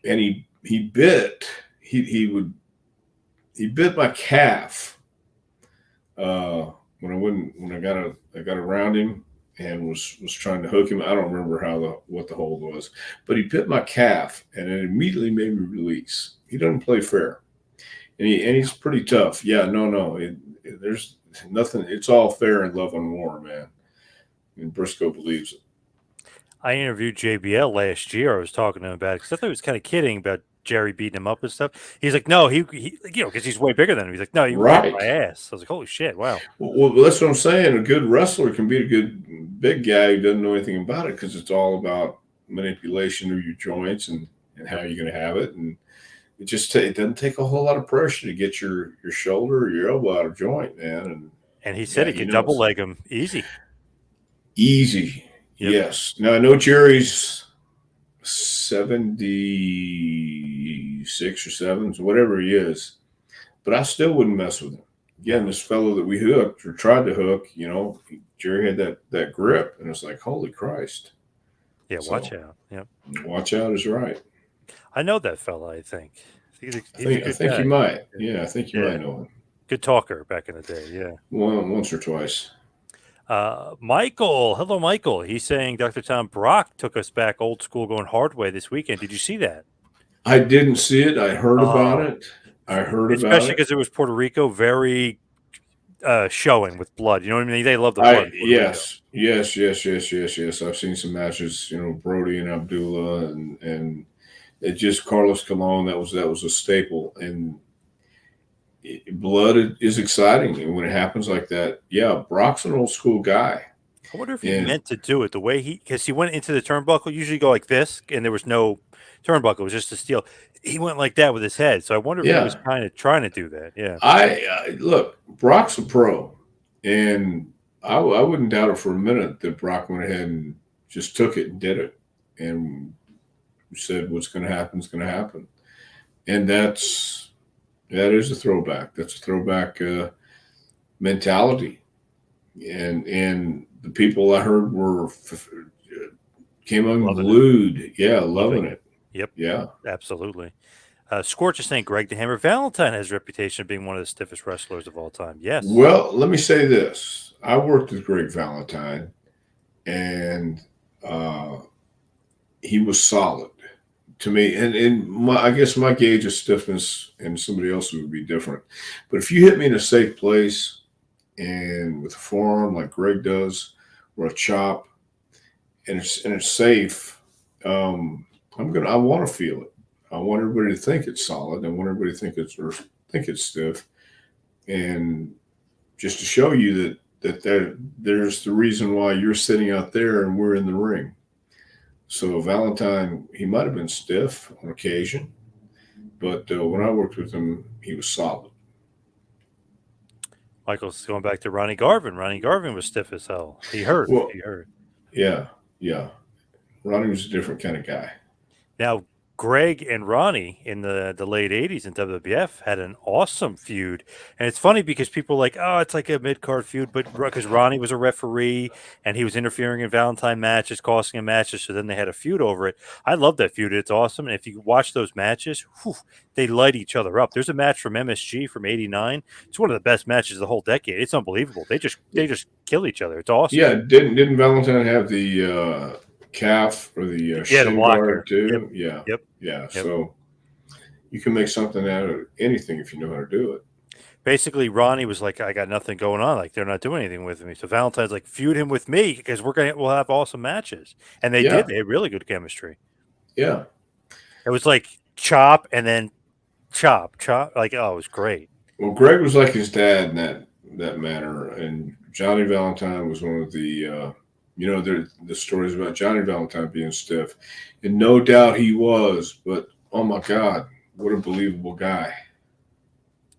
[SPEAKER 2] he bit he bit my calf when I got around him and was trying to hook him. I don't remember what the hold was, but he bit my calf and it immediately made me release. He doesn't play fair, and he's pretty tough. Yeah, no, there's nothing. It's all fair in love and war, man. And Briscoe believes it.
[SPEAKER 1] I interviewed JBL last year. I was talking to him about it because I thought he was kind of kidding about Jerry beating him up and stuff. He's like, no, he because he's way bigger than him. He's like, no, he would kick my ass. I was like, holy shit, wow.
[SPEAKER 2] Well, that's what I'm saying. A good wrestler can beat a good big guy who doesn't know anything about it because it's all about manipulation of your joints and how you're going to have it. And it doesn't take a whole lot of pressure to get your shoulder or your elbow out of joint, man.
[SPEAKER 1] And he said he could double leg him easy.
[SPEAKER 2] Easy. Yep. Yes. Now I know Jerry's 76 or 7, whatever he is, but I still wouldn't mess with him. Again, this fellow that we hooked or tried to hook, Jerry had that grip, and it's like, holy Christ.
[SPEAKER 1] Yeah, watch out. Yep.
[SPEAKER 2] Watch out is right.
[SPEAKER 1] I know that fella, I think.
[SPEAKER 2] I think you might. Yeah, I think you might know him.
[SPEAKER 1] Good talker back in the day, yeah.
[SPEAKER 2] Once or twice.
[SPEAKER 1] Michael. Hello, Michael. He's saying Dr. Tom Brock took us back old school going hard way this weekend. Did you see that?
[SPEAKER 2] I didn't see it. I heard about it.
[SPEAKER 1] Especially because it was Puerto Rico, very showing with blood. You know what I mean? They love the blood.
[SPEAKER 2] Yes. I've seen some matches, Brody and Abdullah and it just Carlos Colon. That was a staple. And blood is exciting. And when it happens like that, yeah, Brock's an old school guy.
[SPEAKER 1] I wonder if he meant to do it the way because he went into the turnbuckle, usually go like this, and there was no turnbuckle. It was just a steel. He went like that with his head. So I wonder if he was kind of trying to do that. Yeah.
[SPEAKER 2] Look, Brock's a pro, and I wouldn't doubt it for a minute that Brock went ahead and just took it and did it and said what's going to happen is going to happen. And that is a throwback. That's a throwback mentality. And the people I heard came unglued. Yeah, loving it.
[SPEAKER 1] Yep.
[SPEAKER 2] Yeah.
[SPEAKER 1] Absolutely. Scorch is saying Greg the Hammer Valentine has a reputation of being one of the stiffest wrestlers of all time. Yes.
[SPEAKER 2] Well, let me say this. I worked with Greg Valentine, and he was solid to me. And I guess my gauge of stiffness and somebody else would be different. But if you hit me in a safe place and with a forearm like Greg does, or a chop, and it's safe, I want to feel it. I want everybody to think it's solid. I want everybody to think it's stiff, and just to show you that there's the reason why you're sitting out there and we're in the ring. So Valentine, he might have been stiff on occasion, but when I worked with him, he was solid.
[SPEAKER 1] Michael's going back to Ronnie Garvin. Ronnie Garvin was stiff as hell. He hurt.
[SPEAKER 2] Yeah. Ronnie was a different kind of guy.
[SPEAKER 1] Now, Greg and Ronnie in the late 80s in WWF had an awesome feud. And it's funny because people are like, oh, it's like a mid-card feud, but because Ronnie was a referee and he was interfering in Valentine matches, costing him matches, so then they had a feud over it. I love that feud. It's awesome. And if you watch those matches, they light each other up. There's a match from MSG from 89. It's one of the best matches of the whole decade. It's unbelievable. They just kill each other. It's awesome.
[SPEAKER 2] Yeah, didn't Valentine have the calf or the shin guard too?
[SPEAKER 1] Yep.
[SPEAKER 2] So you can make something out of anything if you know how to do it.
[SPEAKER 1] Basically, Ronnie was like, I got nothing going on. Like, they're not doing anything with me. So Valentine's like, feud him with me because we'll have awesome matches. And they did. They had really good chemistry.
[SPEAKER 2] Yeah.
[SPEAKER 1] It was like chop and then chop. Like, it was great.
[SPEAKER 2] Well, Greg was like his dad in that manner. And Johnny Valentine was one of the the stories about Johnny Valentine being stiff. And no doubt he was, but oh my God, what a believable guy.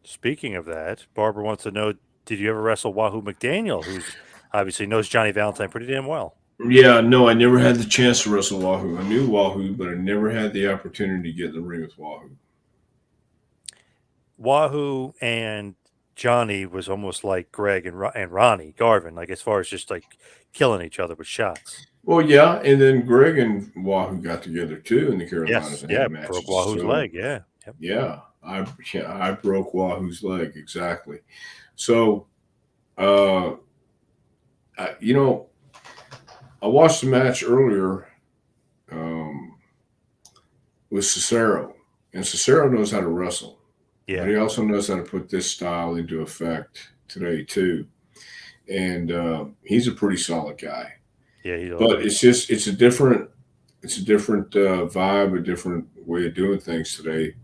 [SPEAKER 1] Speaking of that, Barbara wants to know: did you ever wrestle Wahoo McDaniel, who's obviously knows Johnny Valentine pretty damn well?
[SPEAKER 2] Yeah, no, I never had the chance to wrestle Wahoo. I knew Wahoo, but I never had the opportunity to get in the ring with Wahoo.
[SPEAKER 1] Wahoo and Johnny was almost like Greg and Ronnie Garvin, like as far as just like killing each other with shots.
[SPEAKER 2] Well, yeah, and then Greg and Wahoo got together too in the Carolinas
[SPEAKER 1] Yes,
[SPEAKER 2] and
[SPEAKER 1] yeah,
[SPEAKER 2] had
[SPEAKER 1] broke
[SPEAKER 2] matches.
[SPEAKER 1] Wahoo's
[SPEAKER 2] So
[SPEAKER 1] leg. Yeah, yep.
[SPEAKER 2] I broke Wahoo's leg exactly. So uh, you know, I watched the match earlier um, with Cicero, and Cicero knows how to wrestle, but
[SPEAKER 1] Yeah,
[SPEAKER 2] he also knows how to put this style into effect today too. And he's a pretty solid guy.
[SPEAKER 1] yeah, he's
[SPEAKER 2] But
[SPEAKER 1] awesome.
[SPEAKER 2] it's a different vibe, a different way of doing things today.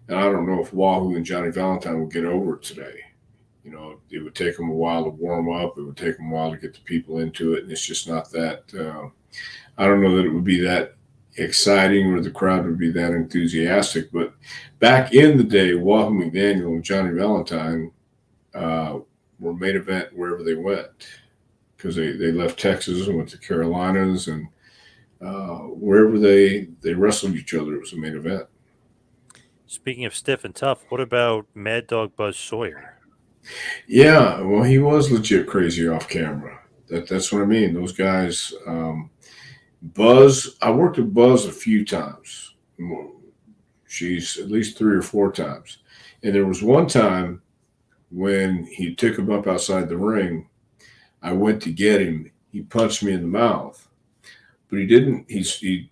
[SPEAKER 2] And I don't know if Wahoo and Johnny Valentine will get over it today. You know, it would take them a while to warm up. It would take them a while to get the people into it, and it's just not that. I don't know that it would be that exciting or the crowd would be that enthusiastic. But back in the day, Wahoo McDaniel and Johnny Valentine uh, were main event wherever they went because they left Texas and went to Carolinas and wherever they wrestled each other, it was a main event.
[SPEAKER 1] Speaking of stiff and tough, what about Mad Dog Buzz Sawyer?
[SPEAKER 2] Yeah, well, he was legit crazy off camera. That's what I mean. Those guys, Buzz. I worked with Buzz a few times. She's at least 3 or 4 times, and there was one time when he took him up outside the ring. I went to get him. He punched me in the mouth, but he didn't. He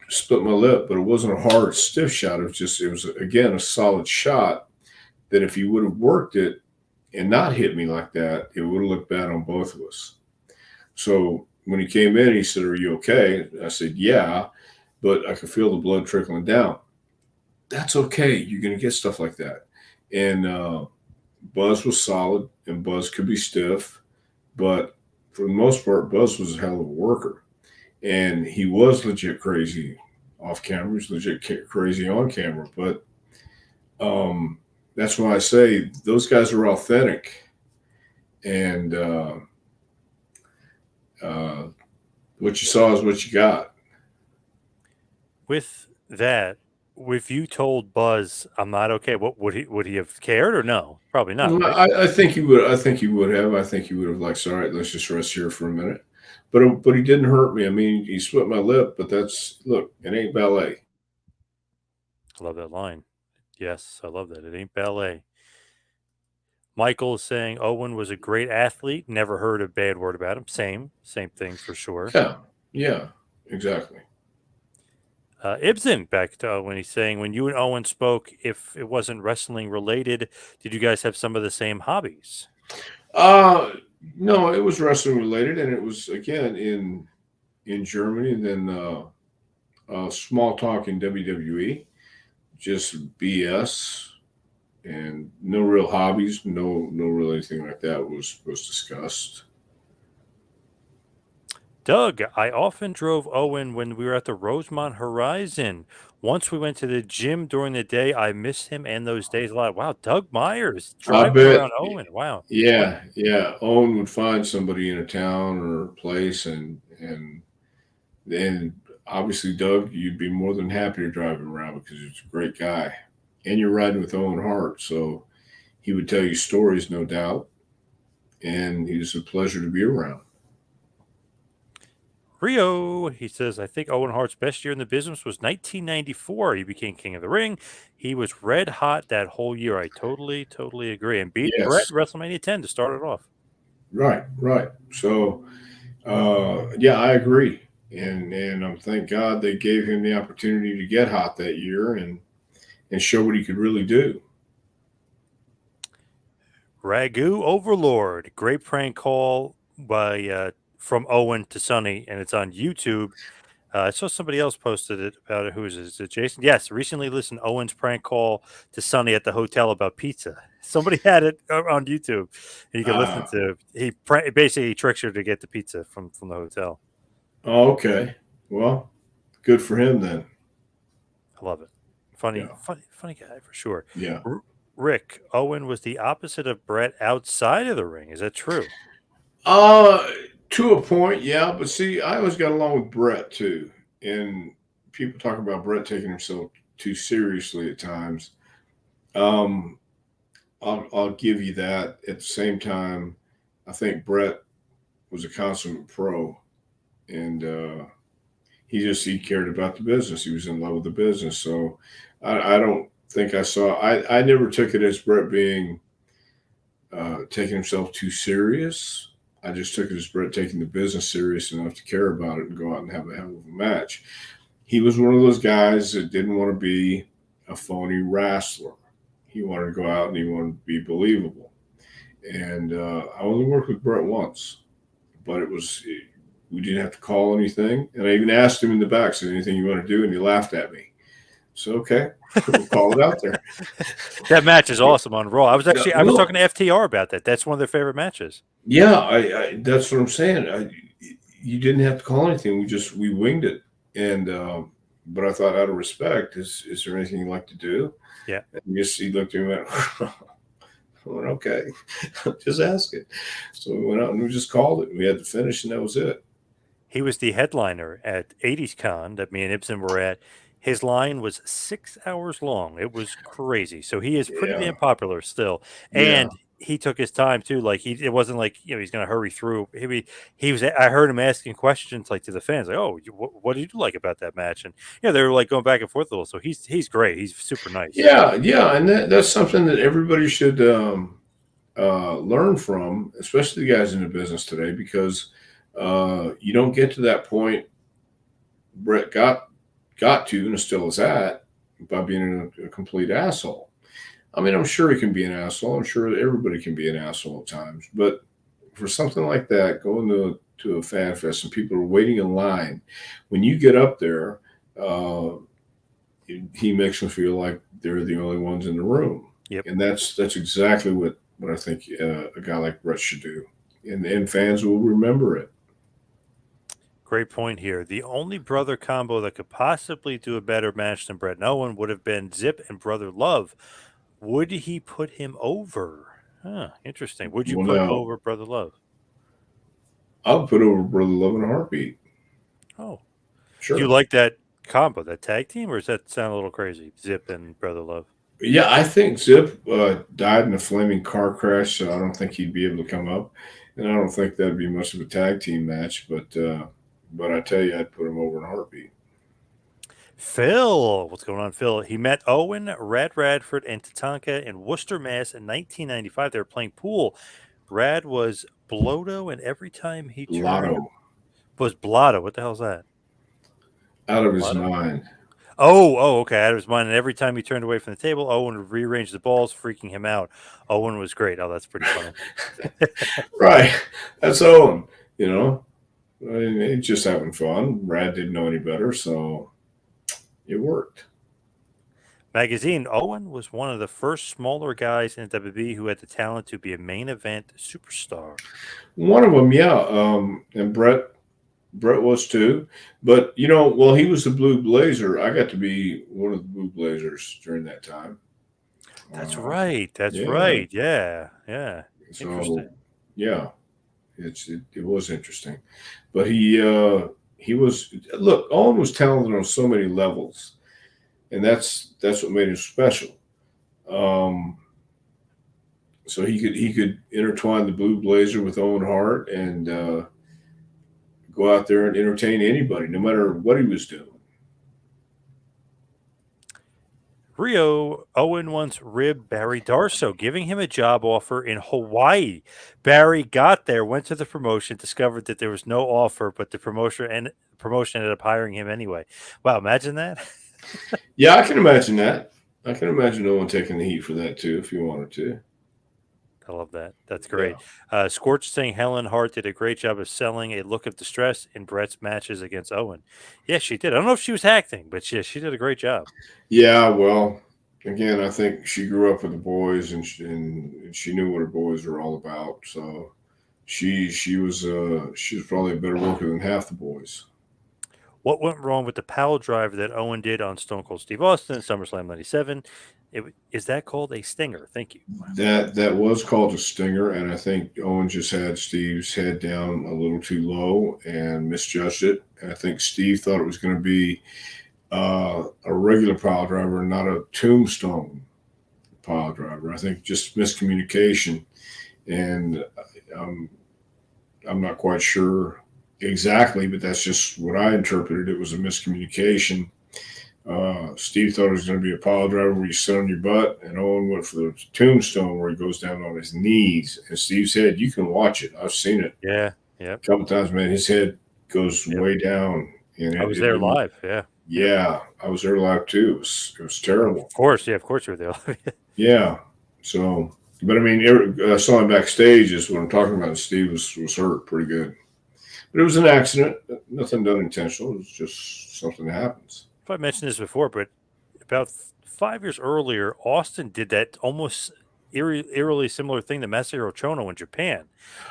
[SPEAKER 2] split my lip, but it wasn't a hard stiff shot. It was again a solid shot. That if he would have worked it and not hit me like that, it would have looked bad on both of us. So when he came in, he said, "Are you okay?" I said, "Yeah," but I could feel the blood trickling down. That's okay. You're going to get stuff like that. And Buzz was solid, and Buzz could be stiff, but for the most part, Buzz was a hell of a worker, and he was legit crazy off camera. He was legit crazy on camera, but um, that's why I say those guys are authentic, and uh, what you saw is what you got.
[SPEAKER 1] With that, if you told Buzz I'm not okay, what would he have cared or no? Probably not,
[SPEAKER 2] Well,
[SPEAKER 1] right?
[SPEAKER 2] I think he would. I think he would have. I think he would have like, all right, let's just rest here for a minute. But he didn't hurt me. I mean, he split my lip, but that's look, it ain't ballet.
[SPEAKER 1] I love that line. Yes, I love that. It ain't ballet. Michael is saying Owen was a great athlete. Never heard a bad word about him. Same thing for sure.
[SPEAKER 2] Yeah, yeah, exactly.
[SPEAKER 1] Ibsen back to Owen. He's saying when you and Owen spoke, if it wasn't wrestling related, did you guys have some of the same hobbies?
[SPEAKER 2] Uh no, it was wrestling related, and it was again in Germany, and then small talk in WWE, just BS, and no real hobbies, no real anything like that was discussed.
[SPEAKER 1] Doug, I often drove Owen when we were at the Rosemont Horizon. Once we went to the gym during the day. I miss him and those days a lot. Wow, Doug Myers
[SPEAKER 2] I
[SPEAKER 1] driving
[SPEAKER 2] bet.
[SPEAKER 1] around Owen. Wow, fun.
[SPEAKER 2] Yeah, yeah. Owen would find somebody in a town or a place, and obviously, Doug, you'd be more than happy to drive him around because he's a great guy, and you're riding with Owen Hart, so he would tell you stories, no doubt, and he's a pleasure to be around.
[SPEAKER 1] Rio, he says, I think Owen Hart's best year in the business was 1994. He became king of the ring. He was red hot that whole year. I totally agree. And beat Brett
[SPEAKER 2] Yes,
[SPEAKER 1] at WrestleMania 10 to start it off.
[SPEAKER 2] right, right. So, yeah, I agree, and thank God they gave him the opportunity to get hot that year and show what he could really do.
[SPEAKER 1] Ragu Overlord. Great prank call by from Owen to Sonny, and it's on YouTube. I saw somebody else posted it about it. Who is it? Is it Jason? Yes. Recently listened to Owen's prank call to Sonny at the hotel about pizza. Somebody had it on YouTube, and you can listen
[SPEAKER 2] Uh,
[SPEAKER 1] to. Basically he tricks her to get the pizza from the hotel.
[SPEAKER 2] oh, okay. Well, good for him then.
[SPEAKER 1] I love it. Funny,
[SPEAKER 2] Yeah.
[SPEAKER 1] funny, funny guy for sure.
[SPEAKER 2] Yeah.
[SPEAKER 1] R- Rick Owen was the opposite of Brett outside of the ring. Is that true?
[SPEAKER 2] Uh, to a point, yeah. But see, I always got along with Brett too. And people talk about Brett taking himself too seriously at times. Um, I'll give you that. At the same time, I think Brett was a consummate pro, and he cared about the business. He was in love with the business. So I don't think I saw. I never took it as Brett being taking himself too serious. I just took it as Brett taking the business serious enough to care about it and go out and have a hell of a match. He was one of those guys that didn't want to be a phony wrestler. He wanted to go out and he wanted to be believable. And I only worked with Brett once, but we didn't have to call anything. And I even asked him in the back, said, anything you want to do? And he laughed at me. So, okay, we'll call it out there.
[SPEAKER 1] That match is awesome on Raw. I was talking
[SPEAKER 2] Well,
[SPEAKER 1] to FTR about that. That's one of their favorite matches.
[SPEAKER 2] yeah, that's what I'm saying. You didn't have to call anything. We winged it. And, but I thought out of respect, is there anything you'd like to do?
[SPEAKER 1] Yeah.
[SPEAKER 2] And he looked at me and went, I went, okay, just ask it. So we went out and we just called it. We had to finish, and that was it.
[SPEAKER 1] He was the headliner at 80s Con that me and Ibsen were at. His line was 6 hours long. It was crazy. So he is pretty
[SPEAKER 2] Yeah,
[SPEAKER 1] damn popular still.
[SPEAKER 2] yeah,
[SPEAKER 1] And he took his time too. Like it wasn't like, he's going to hurry through. He was, I heard him asking questions like to the fans, like, oh, what did you like about that match? And, they were like going back and forth a little. So he's great. He's super nice.
[SPEAKER 2] yeah, yeah. And that's something that everybody should learn from, especially the guys in the business today, because you don't get to that point Brett got to and still is at by being a complete asshole. I mean, I'm sure he can be an asshole. I'm sure everybody can be an asshole at times. But for something like that, going to a fan fest and people are waiting in line, when you get up there, uh, he makes them feel like they're the only ones in the room.
[SPEAKER 1] Yep.
[SPEAKER 2] And that's exactly what I think a guy like Brett should do. And fans will remember it.
[SPEAKER 1] Great point here. The only brother combo that could possibly do a better match than Brett and Owen would have been Zip and Brother Love. Would he put him over? Huh, interesting. Would you
[SPEAKER 2] Well,
[SPEAKER 1] put
[SPEAKER 2] now,
[SPEAKER 1] over Brother Love?
[SPEAKER 2] I'll put over Brother Love in a heartbeat.
[SPEAKER 1] Oh, do you
[SPEAKER 2] Sure.
[SPEAKER 1] like that combo, that tag team, or does that sound a little crazy? Zip and Brother Love.
[SPEAKER 2] Yeah, I think Zip died in a flaming car crash, so I don't think he'd be able to come up, and I don't think that'd be much of a tag team match. But I tell you, I'd put him over in a heartbeat.
[SPEAKER 1] Phil, what's going on, Phil? He met Owen, Rad Radford, and Tatanka in Worcester, Mass. in 1995. They were playing pool. Rad was Blodo, and every time he turned
[SPEAKER 2] Lotto
[SPEAKER 1] was Blotto. What the hell's that?
[SPEAKER 2] out of his
[SPEAKER 1] Blotto?
[SPEAKER 2] mind.
[SPEAKER 1] Okay. Out of his mind. And every time he turned away from the table, Owen would rearrange the balls, freaking him out. Owen was great. Oh, that's pretty funny.
[SPEAKER 2] Right, that's Owen. You know, I mean, he's just having fun. Brad didn't know any better, so it worked.
[SPEAKER 1] Magazine. Owen was one of the first smaller guys in WWE who had the talent to be a main event superstar.
[SPEAKER 2] One of them, yeah, and Brett was too. But while he was the Blue Blazer, I got to be one of the Blue Blazers during that time.
[SPEAKER 1] That's
[SPEAKER 2] Uh,
[SPEAKER 1] right. That's
[SPEAKER 2] yeah.
[SPEAKER 1] right. Yeah. Yeah.
[SPEAKER 2] So
[SPEAKER 1] Interesting.
[SPEAKER 2] yeah, it was interesting. But he was look. Owen was talented on so many levels, and that's what made him special. Um, so he could intertwine the Blue Blazer with Owen Hart and go out there and entertain anybody, no matter what he was doing.
[SPEAKER 1] Rio Owen once ribbed Barry Darso, giving him a job offer in Hawaii. Barry got there, went to the promotion, discovered that there was no offer, but the promotion ended up hiring him anyway. Wow, imagine that.
[SPEAKER 2] Yeah, I can imagine that. I can imagine Owen taking the heat for that too, if he wanted to.
[SPEAKER 1] I love that. That's great.
[SPEAKER 2] Yeah.
[SPEAKER 1] Scorch saying Helen Hart did a great job of selling a look of distress in Brett's matches against Owen. Yeah, she did. I don't know if she was acting, but she did a great job.
[SPEAKER 2] Yeah, well, again, I think she grew up with the boys, and she knew what her boys were all about. So she was probably a better worker than half the boys.
[SPEAKER 1] What went wrong with the pile driver that Owen did on Stone Cold Steve Austin, SummerSlam '97? Is that called a stinger? Thank you.
[SPEAKER 2] That was called a stinger, and I think Owen just had Steve's head down a little too low and misjudged it. And I think Steve thought it was going to be a regular pile driver, not a tombstone pile driver. I think just miscommunication, and um, I'm not quite sure exactly, but that's just what I interpreted. It was a miscommunication. Steve thought it was going to be a pile driver where you sit on your butt, and Owen went for the tombstone where he goes down on his knees. And Steve's head, you can watch it. I've seen it
[SPEAKER 1] Yeah.
[SPEAKER 2] a couple times, man. His head goes
[SPEAKER 1] Yep.
[SPEAKER 2] way down, and
[SPEAKER 1] I was there live. Yeah.
[SPEAKER 2] Yeah, I was there live too. It was terrible.
[SPEAKER 1] Of course. Yeah. Of course you were there.
[SPEAKER 2] Yeah. So, but I mean, I saw him backstage. Is what I'm talking about. Steve was hurt pretty good, but it was an accident. Nothing done intentional. It was just something that happens.
[SPEAKER 1] If I mentioned this before, but about 5 years earlier, Austin did that almost eerily similar thing to Masahiro Chono in Japan.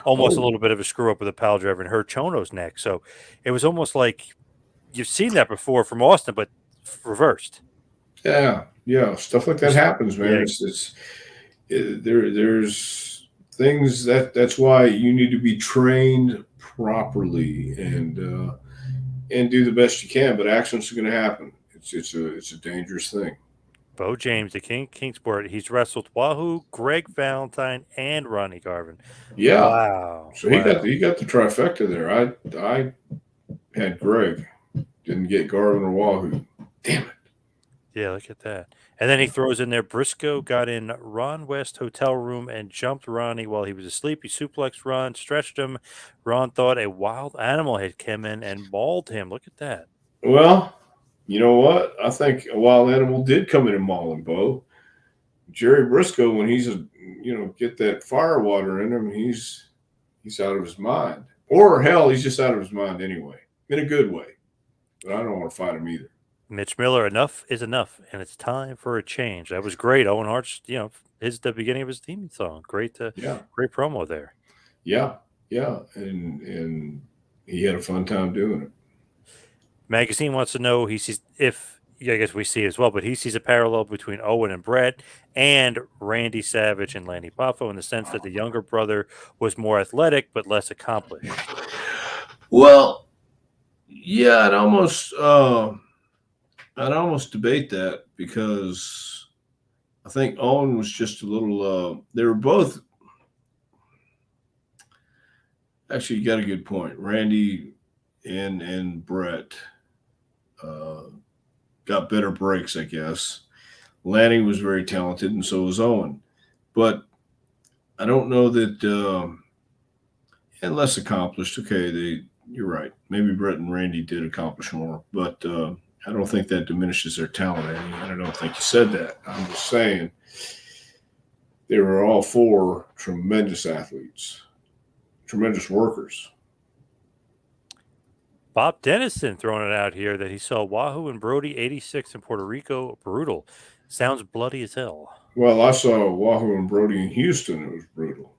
[SPEAKER 1] Almost a
[SPEAKER 2] Oh,
[SPEAKER 1] little bit of a screw up with a pile driver and hurt Chono's neck. So it was almost like you've seen that before from Austin, but reversed.
[SPEAKER 2] yeah. Stuff like that happens, man.
[SPEAKER 1] Yeah.
[SPEAKER 2] There's things that's why you need to be trained properly and do the best you can. But accidents are going to happen. It's a dangerous thing.
[SPEAKER 1] Bo James, the Kingsport, he's wrestled Wahoo, Greg Valentine, and Ronnie Garvin.
[SPEAKER 2] Yeah.
[SPEAKER 1] Wow.
[SPEAKER 2] So he got the trifecta there. I had Greg, didn't get Garvin or Wahoo. Damn it.
[SPEAKER 1] Yeah, look at that. And then he throws in there Briscoe got in Ron West hotel room and jumped Ronnie while he was asleep. He suplexed Ron, stretched him. Ron thought a wild animal had come in and mauled him. Look at that.
[SPEAKER 2] Well, you know what? I think a wild animal did come in and maul him, Bo. Jerry Briscoe, when he's get that fire water in him, he's out of his mind. Or hell, he's just out of his mind anyway, in a good way. But I don't want to fight him either.
[SPEAKER 1] Mitch Miller, enough is enough, and it's time for a change. That was great. Owen Hart's, the beginning of his theme song. Great,
[SPEAKER 2] Yeah,
[SPEAKER 1] great promo there.
[SPEAKER 2] yeah, and he had a fun time doing it.
[SPEAKER 1] Magazine wants to know he sees if I guess we see it as well, but he sees a parallel between Owen and Brett and Randy Savage and Lanny Poffo in the sense that the younger brother was more athletic but less accomplished.
[SPEAKER 2] Well, yeah, I'd almost debate that because I think Owen was just a little. They were both. Actually, you got a good point. Randy and Brett got better breaks, I guess. Lanny was very talented, and so was Owen. But I don't know that. And less accomplished. Okay, you're right. Maybe Brett and Randy did accomplish more, but I don't think that diminishes their talent. I don't think you said that. I'm just saying they were all four tremendous athletes, tremendous workers.
[SPEAKER 1] Bob Dennison throwing it out here that he saw Wahoo and Brody 86 in Puerto Rico. Brutal. Sounds bloody as hell.
[SPEAKER 2] Well, I saw Wahoo and Brody in Houston. It was brutal.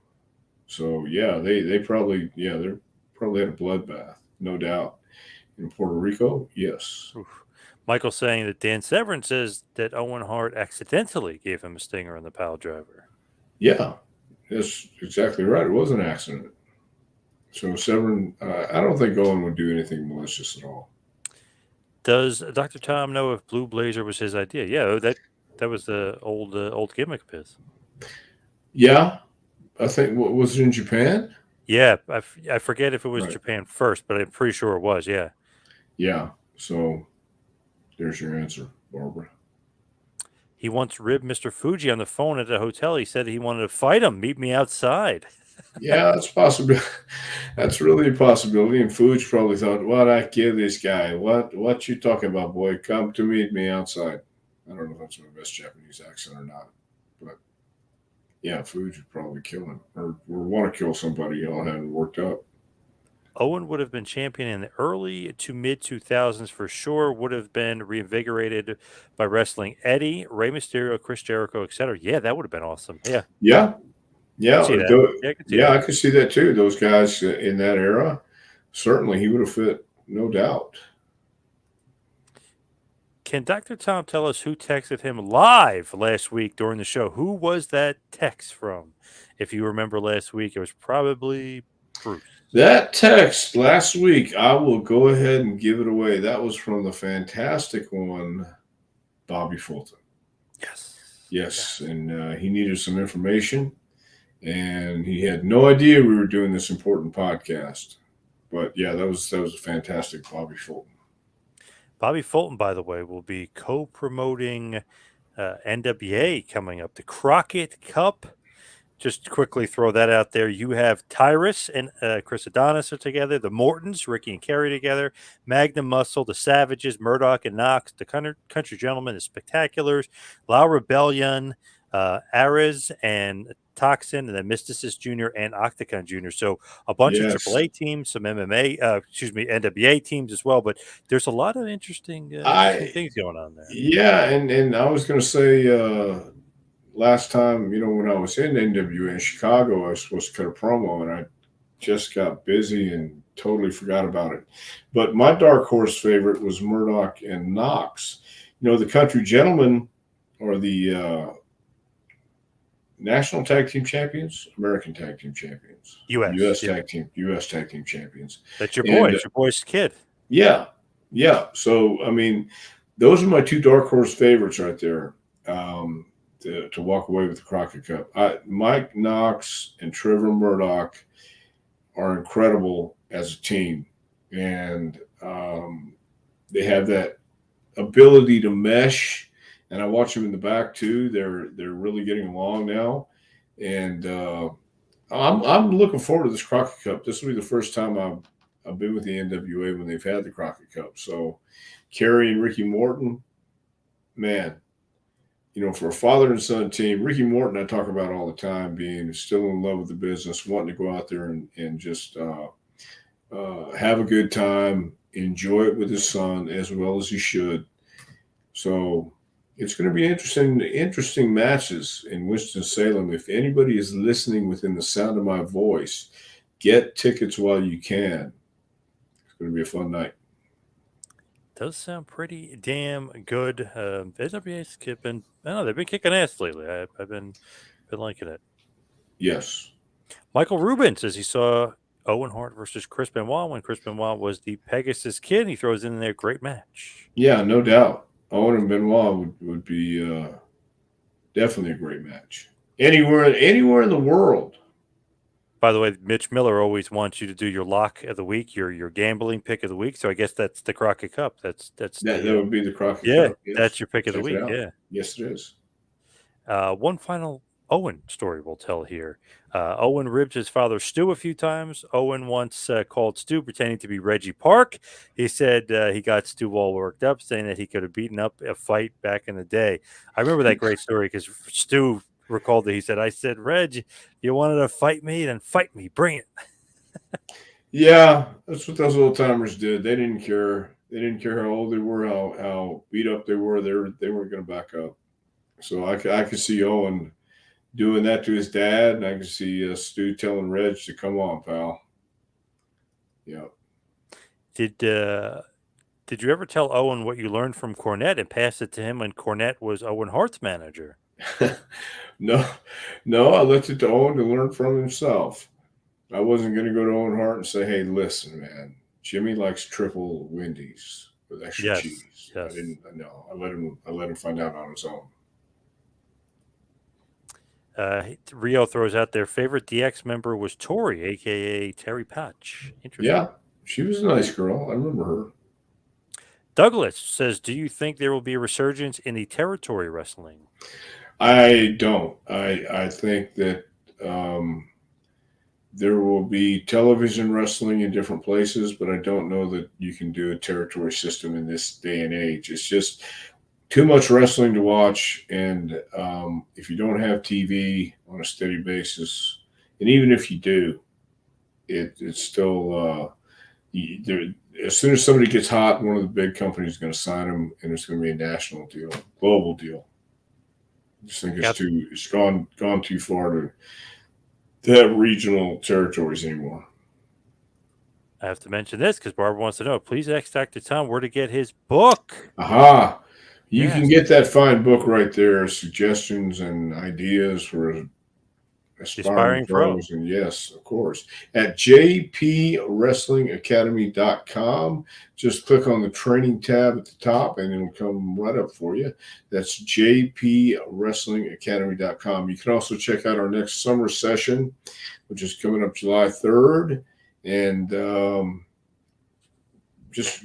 [SPEAKER 2] So yeah, they probably they probably had a bloodbath, no doubt. In Puerto Rico, yes.
[SPEAKER 1] Oof. Michael saying that Dan Severn says that Owen Hart accidentally gave him a stinger on the pile driver.
[SPEAKER 2] Yeah, that's exactly right. It was an accident. So Severn, I don't think Owen would do anything malicious at all.
[SPEAKER 1] Does Dr. Tom know if Blue Blazer was his idea? Yeah, that was the old gimmick of his.
[SPEAKER 2] Yeah, I think was it in Japan?
[SPEAKER 1] Yeah, I forget if it was
[SPEAKER 2] Right.
[SPEAKER 1] Japan first, but I'm pretty sure it was. Yeah.
[SPEAKER 2] Yeah. So there's your answer, Barbara.
[SPEAKER 1] He once ribbed Mr. Fuji on the phone at the hotel. He said he wanted to fight him. Meet me outside.
[SPEAKER 2] Yeah, that's possible. That's really a possibility. And Fuji probably thought, "What I kill this guy? What you talking about, boy? Come to meet me outside." I don't know if that's my best Japanese accent or not, but yeah, Fuji would probably kill him or want to kill somebody. All hadn't worked out.
[SPEAKER 1] Owen would have been champion in the early to mid 2000s for sure. Would have been reinvigorated by wrestling Eddie, Rey Mysterio, Chris Jericho, etc. Yeah, that would have been awesome. Yeah.
[SPEAKER 2] Yeah. Yeah,
[SPEAKER 1] See that. Yeah, I could see that.
[SPEAKER 2] I could see that too. Those guys in that era, certainly he would have fit, no doubt.
[SPEAKER 1] Can Dr. Tom tell us who texted him live last week during the show? Who was that text from? If you remember last week, it was probably Bruce.
[SPEAKER 2] That text last week, I will go ahead and give it away. That was from the fantastic one, Bobby Fulton. Yes, and he needed some information, and he had no idea we were doing this important podcast. But yeah, that was a fantastic Bobby Fulton.
[SPEAKER 1] Bobby Fulton, by the way, will be co-promoting NWA coming up, the Crockett Cup. Just quickly throw that out there. You have Tyrus and Chris Adonis are together. The Mortons, Ricky and Kerry together. Magnum Muscle, the Savages, Murdoch and Knox, the Country Gentlemen, the Spectaculars, La Rebellion, Ares and Toxin, and then Mysticist Jr. and Octagon Jr. So a bunch of AAA teams, some MMA, NWA teams as well. But there's a lot of interesting things going on there.
[SPEAKER 2] Yeah, and I was going to say last time, when I was in NWA in Chicago, I was supposed to cut a promo, and I just got busy and totally forgot about it. But my dark horse favorite was Murdoch and Knox. The Country Gentlemen are the National Tag Team Champions, American Tag Team Champions, U.S. Tag Team Champions.
[SPEAKER 1] That's your boy. It's your boy's kid.
[SPEAKER 2] Yeah. So I mean, those are my two dark horse favorites right there. To walk away with the Crockett Cup. Mike Knox and Trevor Murdoch are incredible as a team, and they have that ability to mesh. And I watch them in the back too. They're really getting along now, and I'm looking forward to this Crockett Cup. This will be the first time I've been with the NWA when they've had the Crockett Cup. So, Kerry and Ricky Morton, man. For a father and son team, Ricky Morton, I talk about all the time, being still in love with the business, wanting to go out there and just have a good time, enjoy it with his son as well as he should. So it's going to be interesting matches in Winston-Salem. If anybody is listening within the sound of my voice, get tickets while you can. It's going to be a fun night.
[SPEAKER 1] Does sound pretty damn good. NWA's been, they've been kicking ass lately. I've been liking it.
[SPEAKER 2] Yes.
[SPEAKER 1] Michael Rubin says he saw Owen Hart versus Chris Benoit when Chris Benoit was the Pegasus Kid. He throws in there, great match.
[SPEAKER 2] Yeah, no doubt. Owen and Benoit would be definitely a great match. Anywhere in the world.
[SPEAKER 1] By the way, Mitch Miller always wants you to do your lock of the week, your gambling pick of the week. So I guess that's the Crockett Cup. That
[SPEAKER 2] would be the Crockett Cup.
[SPEAKER 1] Yeah, that's your pick of the week. Yeah.
[SPEAKER 2] Yes, it is.
[SPEAKER 1] One final Owen story we'll tell here. Owen ribbed his father Stu a few times. Owen once called Stu pretending to be Reggie Park. He said he got Stu all worked up, saying that he could have beaten up a fight back in the day. I remember that great story because Stu recalled that he said, I said, Reg, you wanted to fight me, then fight me. Bring it.
[SPEAKER 2] Yeah, that's what those old timers did. They didn't care. They didn't care how old they were, how beat up they were. They weren't going to back up. So I could see Owen doing that to his dad, and I could see Stu telling Reg to come on, pal. Yeah.
[SPEAKER 1] Did you ever tell Owen what you learned from Cornette and pass it to him when Cornette was Owen Hart's manager?
[SPEAKER 2] No, I left it to Owen to learn from himself. I wasn't going to go to Owen Hart and say, hey, listen, man, Jimmy likes triple Wendy's with extra cheese.
[SPEAKER 1] Yes.
[SPEAKER 2] I didn't know. I let him find out on his own.
[SPEAKER 1] Rio throws out their favorite DX member was Tori, a.k.a. Terry Patch. Interesting.
[SPEAKER 2] Yeah, she was a nice girl. I remember her.
[SPEAKER 1] Douglas says, do you think there will be a resurgence in the territory wrestling?
[SPEAKER 2] I don't. I think that there will be television wrestling in different places, but I don't know that you can do a territory system in this day and age. It's just too much wrestling to watch, and if you don't have TV on a steady basis, and even if you do, it's still as soon as somebody gets hot, one of the big companies is going to sign them, and it's going to be a national deal, global deal. I just think it's gone too far to have regional territories anymore.
[SPEAKER 1] I have to mention this because Barbara wants to know. Please ask Dr. Tom where to get his book.
[SPEAKER 2] Aha! You can
[SPEAKER 1] Yes.
[SPEAKER 2] get that fine book right there, suggestions and ideas for
[SPEAKER 1] The
[SPEAKER 2] aspiring
[SPEAKER 1] Aspiring Pro.
[SPEAKER 2] pros. And yes, of course, at jpwrestlingacademy.com. Just click on the training tab at the top and it'll come right up for you. That's jpwrestlingacademy.com. You can also check out our next summer session, which is coming up July 3rd. And just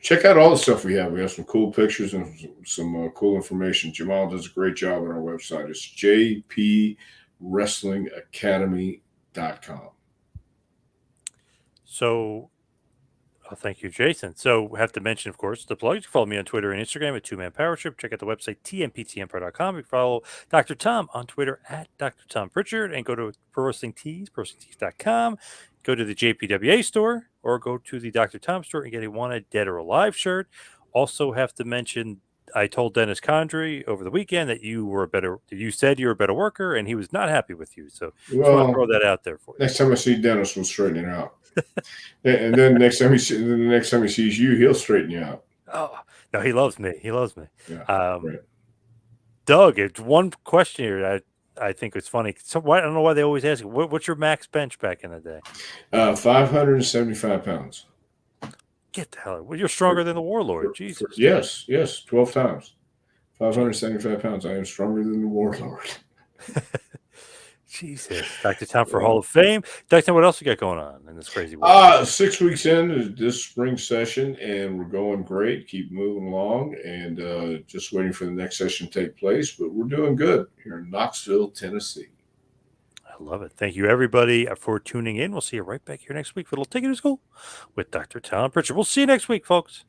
[SPEAKER 2] check out all the stuff we have. We have some cool pictures and some cool information. Jamal does a great job on our website. It's jpwrestlingacademy.com.
[SPEAKER 1] So, thank you, Jason. So, have to mention, of course, the plugs. Follow me on Twitter and Instagram at 2Man Power Trip. Check out the website, tmptmpro.com. You can follow Dr. Tom on Twitter at Dr. Tom Prichard and go to Pro Wrestling Tees, ProWrestlingTees.com. Go to the JPWA store or go to the Dr. Tom store and get a Wanted Dead or Alive shirt. Also, have to mention, I told Dennis Condrey over the weekend that you said you're a better worker, and he was not happy with you. So, just want to
[SPEAKER 2] Well,
[SPEAKER 1] throw that out there for you.
[SPEAKER 2] next time I see Dennis, we'll straighten it out. And then the next time he sees you, he'll straighten you out.
[SPEAKER 1] Oh, no, he loves me. He loves me.
[SPEAKER 2] Yeah, right.
[SPEAKER 1] Doug, it's one question here that I think is funny. So I don't know why they always ask, what's your max bench back in the day?
[SPEAKER 2] 575 pounds.
[SPEAKER 1] Get the hell out. Well, you're stronger than the Warlord. Jesus.
[SPEAKER 2] Yes, 12 times. 575 pounds. I am stronger than the Warlord.
[SPEAKER 1] Jesus. Dr. Tom for Hall of Fame. Dr. Tom, what else you got going on in this crazy world?
[SPEAKER 2] 6 weeks in this spring session, and we're going great. Keep moving along, and just waiting for the next session to take place. But we're doing good here in Knoxville, Tennessee.
[SPEAKER 1] I love it. Thank you, everybody, for tuning in. We'll see you right back here next week for a little Take It to School with Dr. Tom Prichard. We'll see you next week, folks.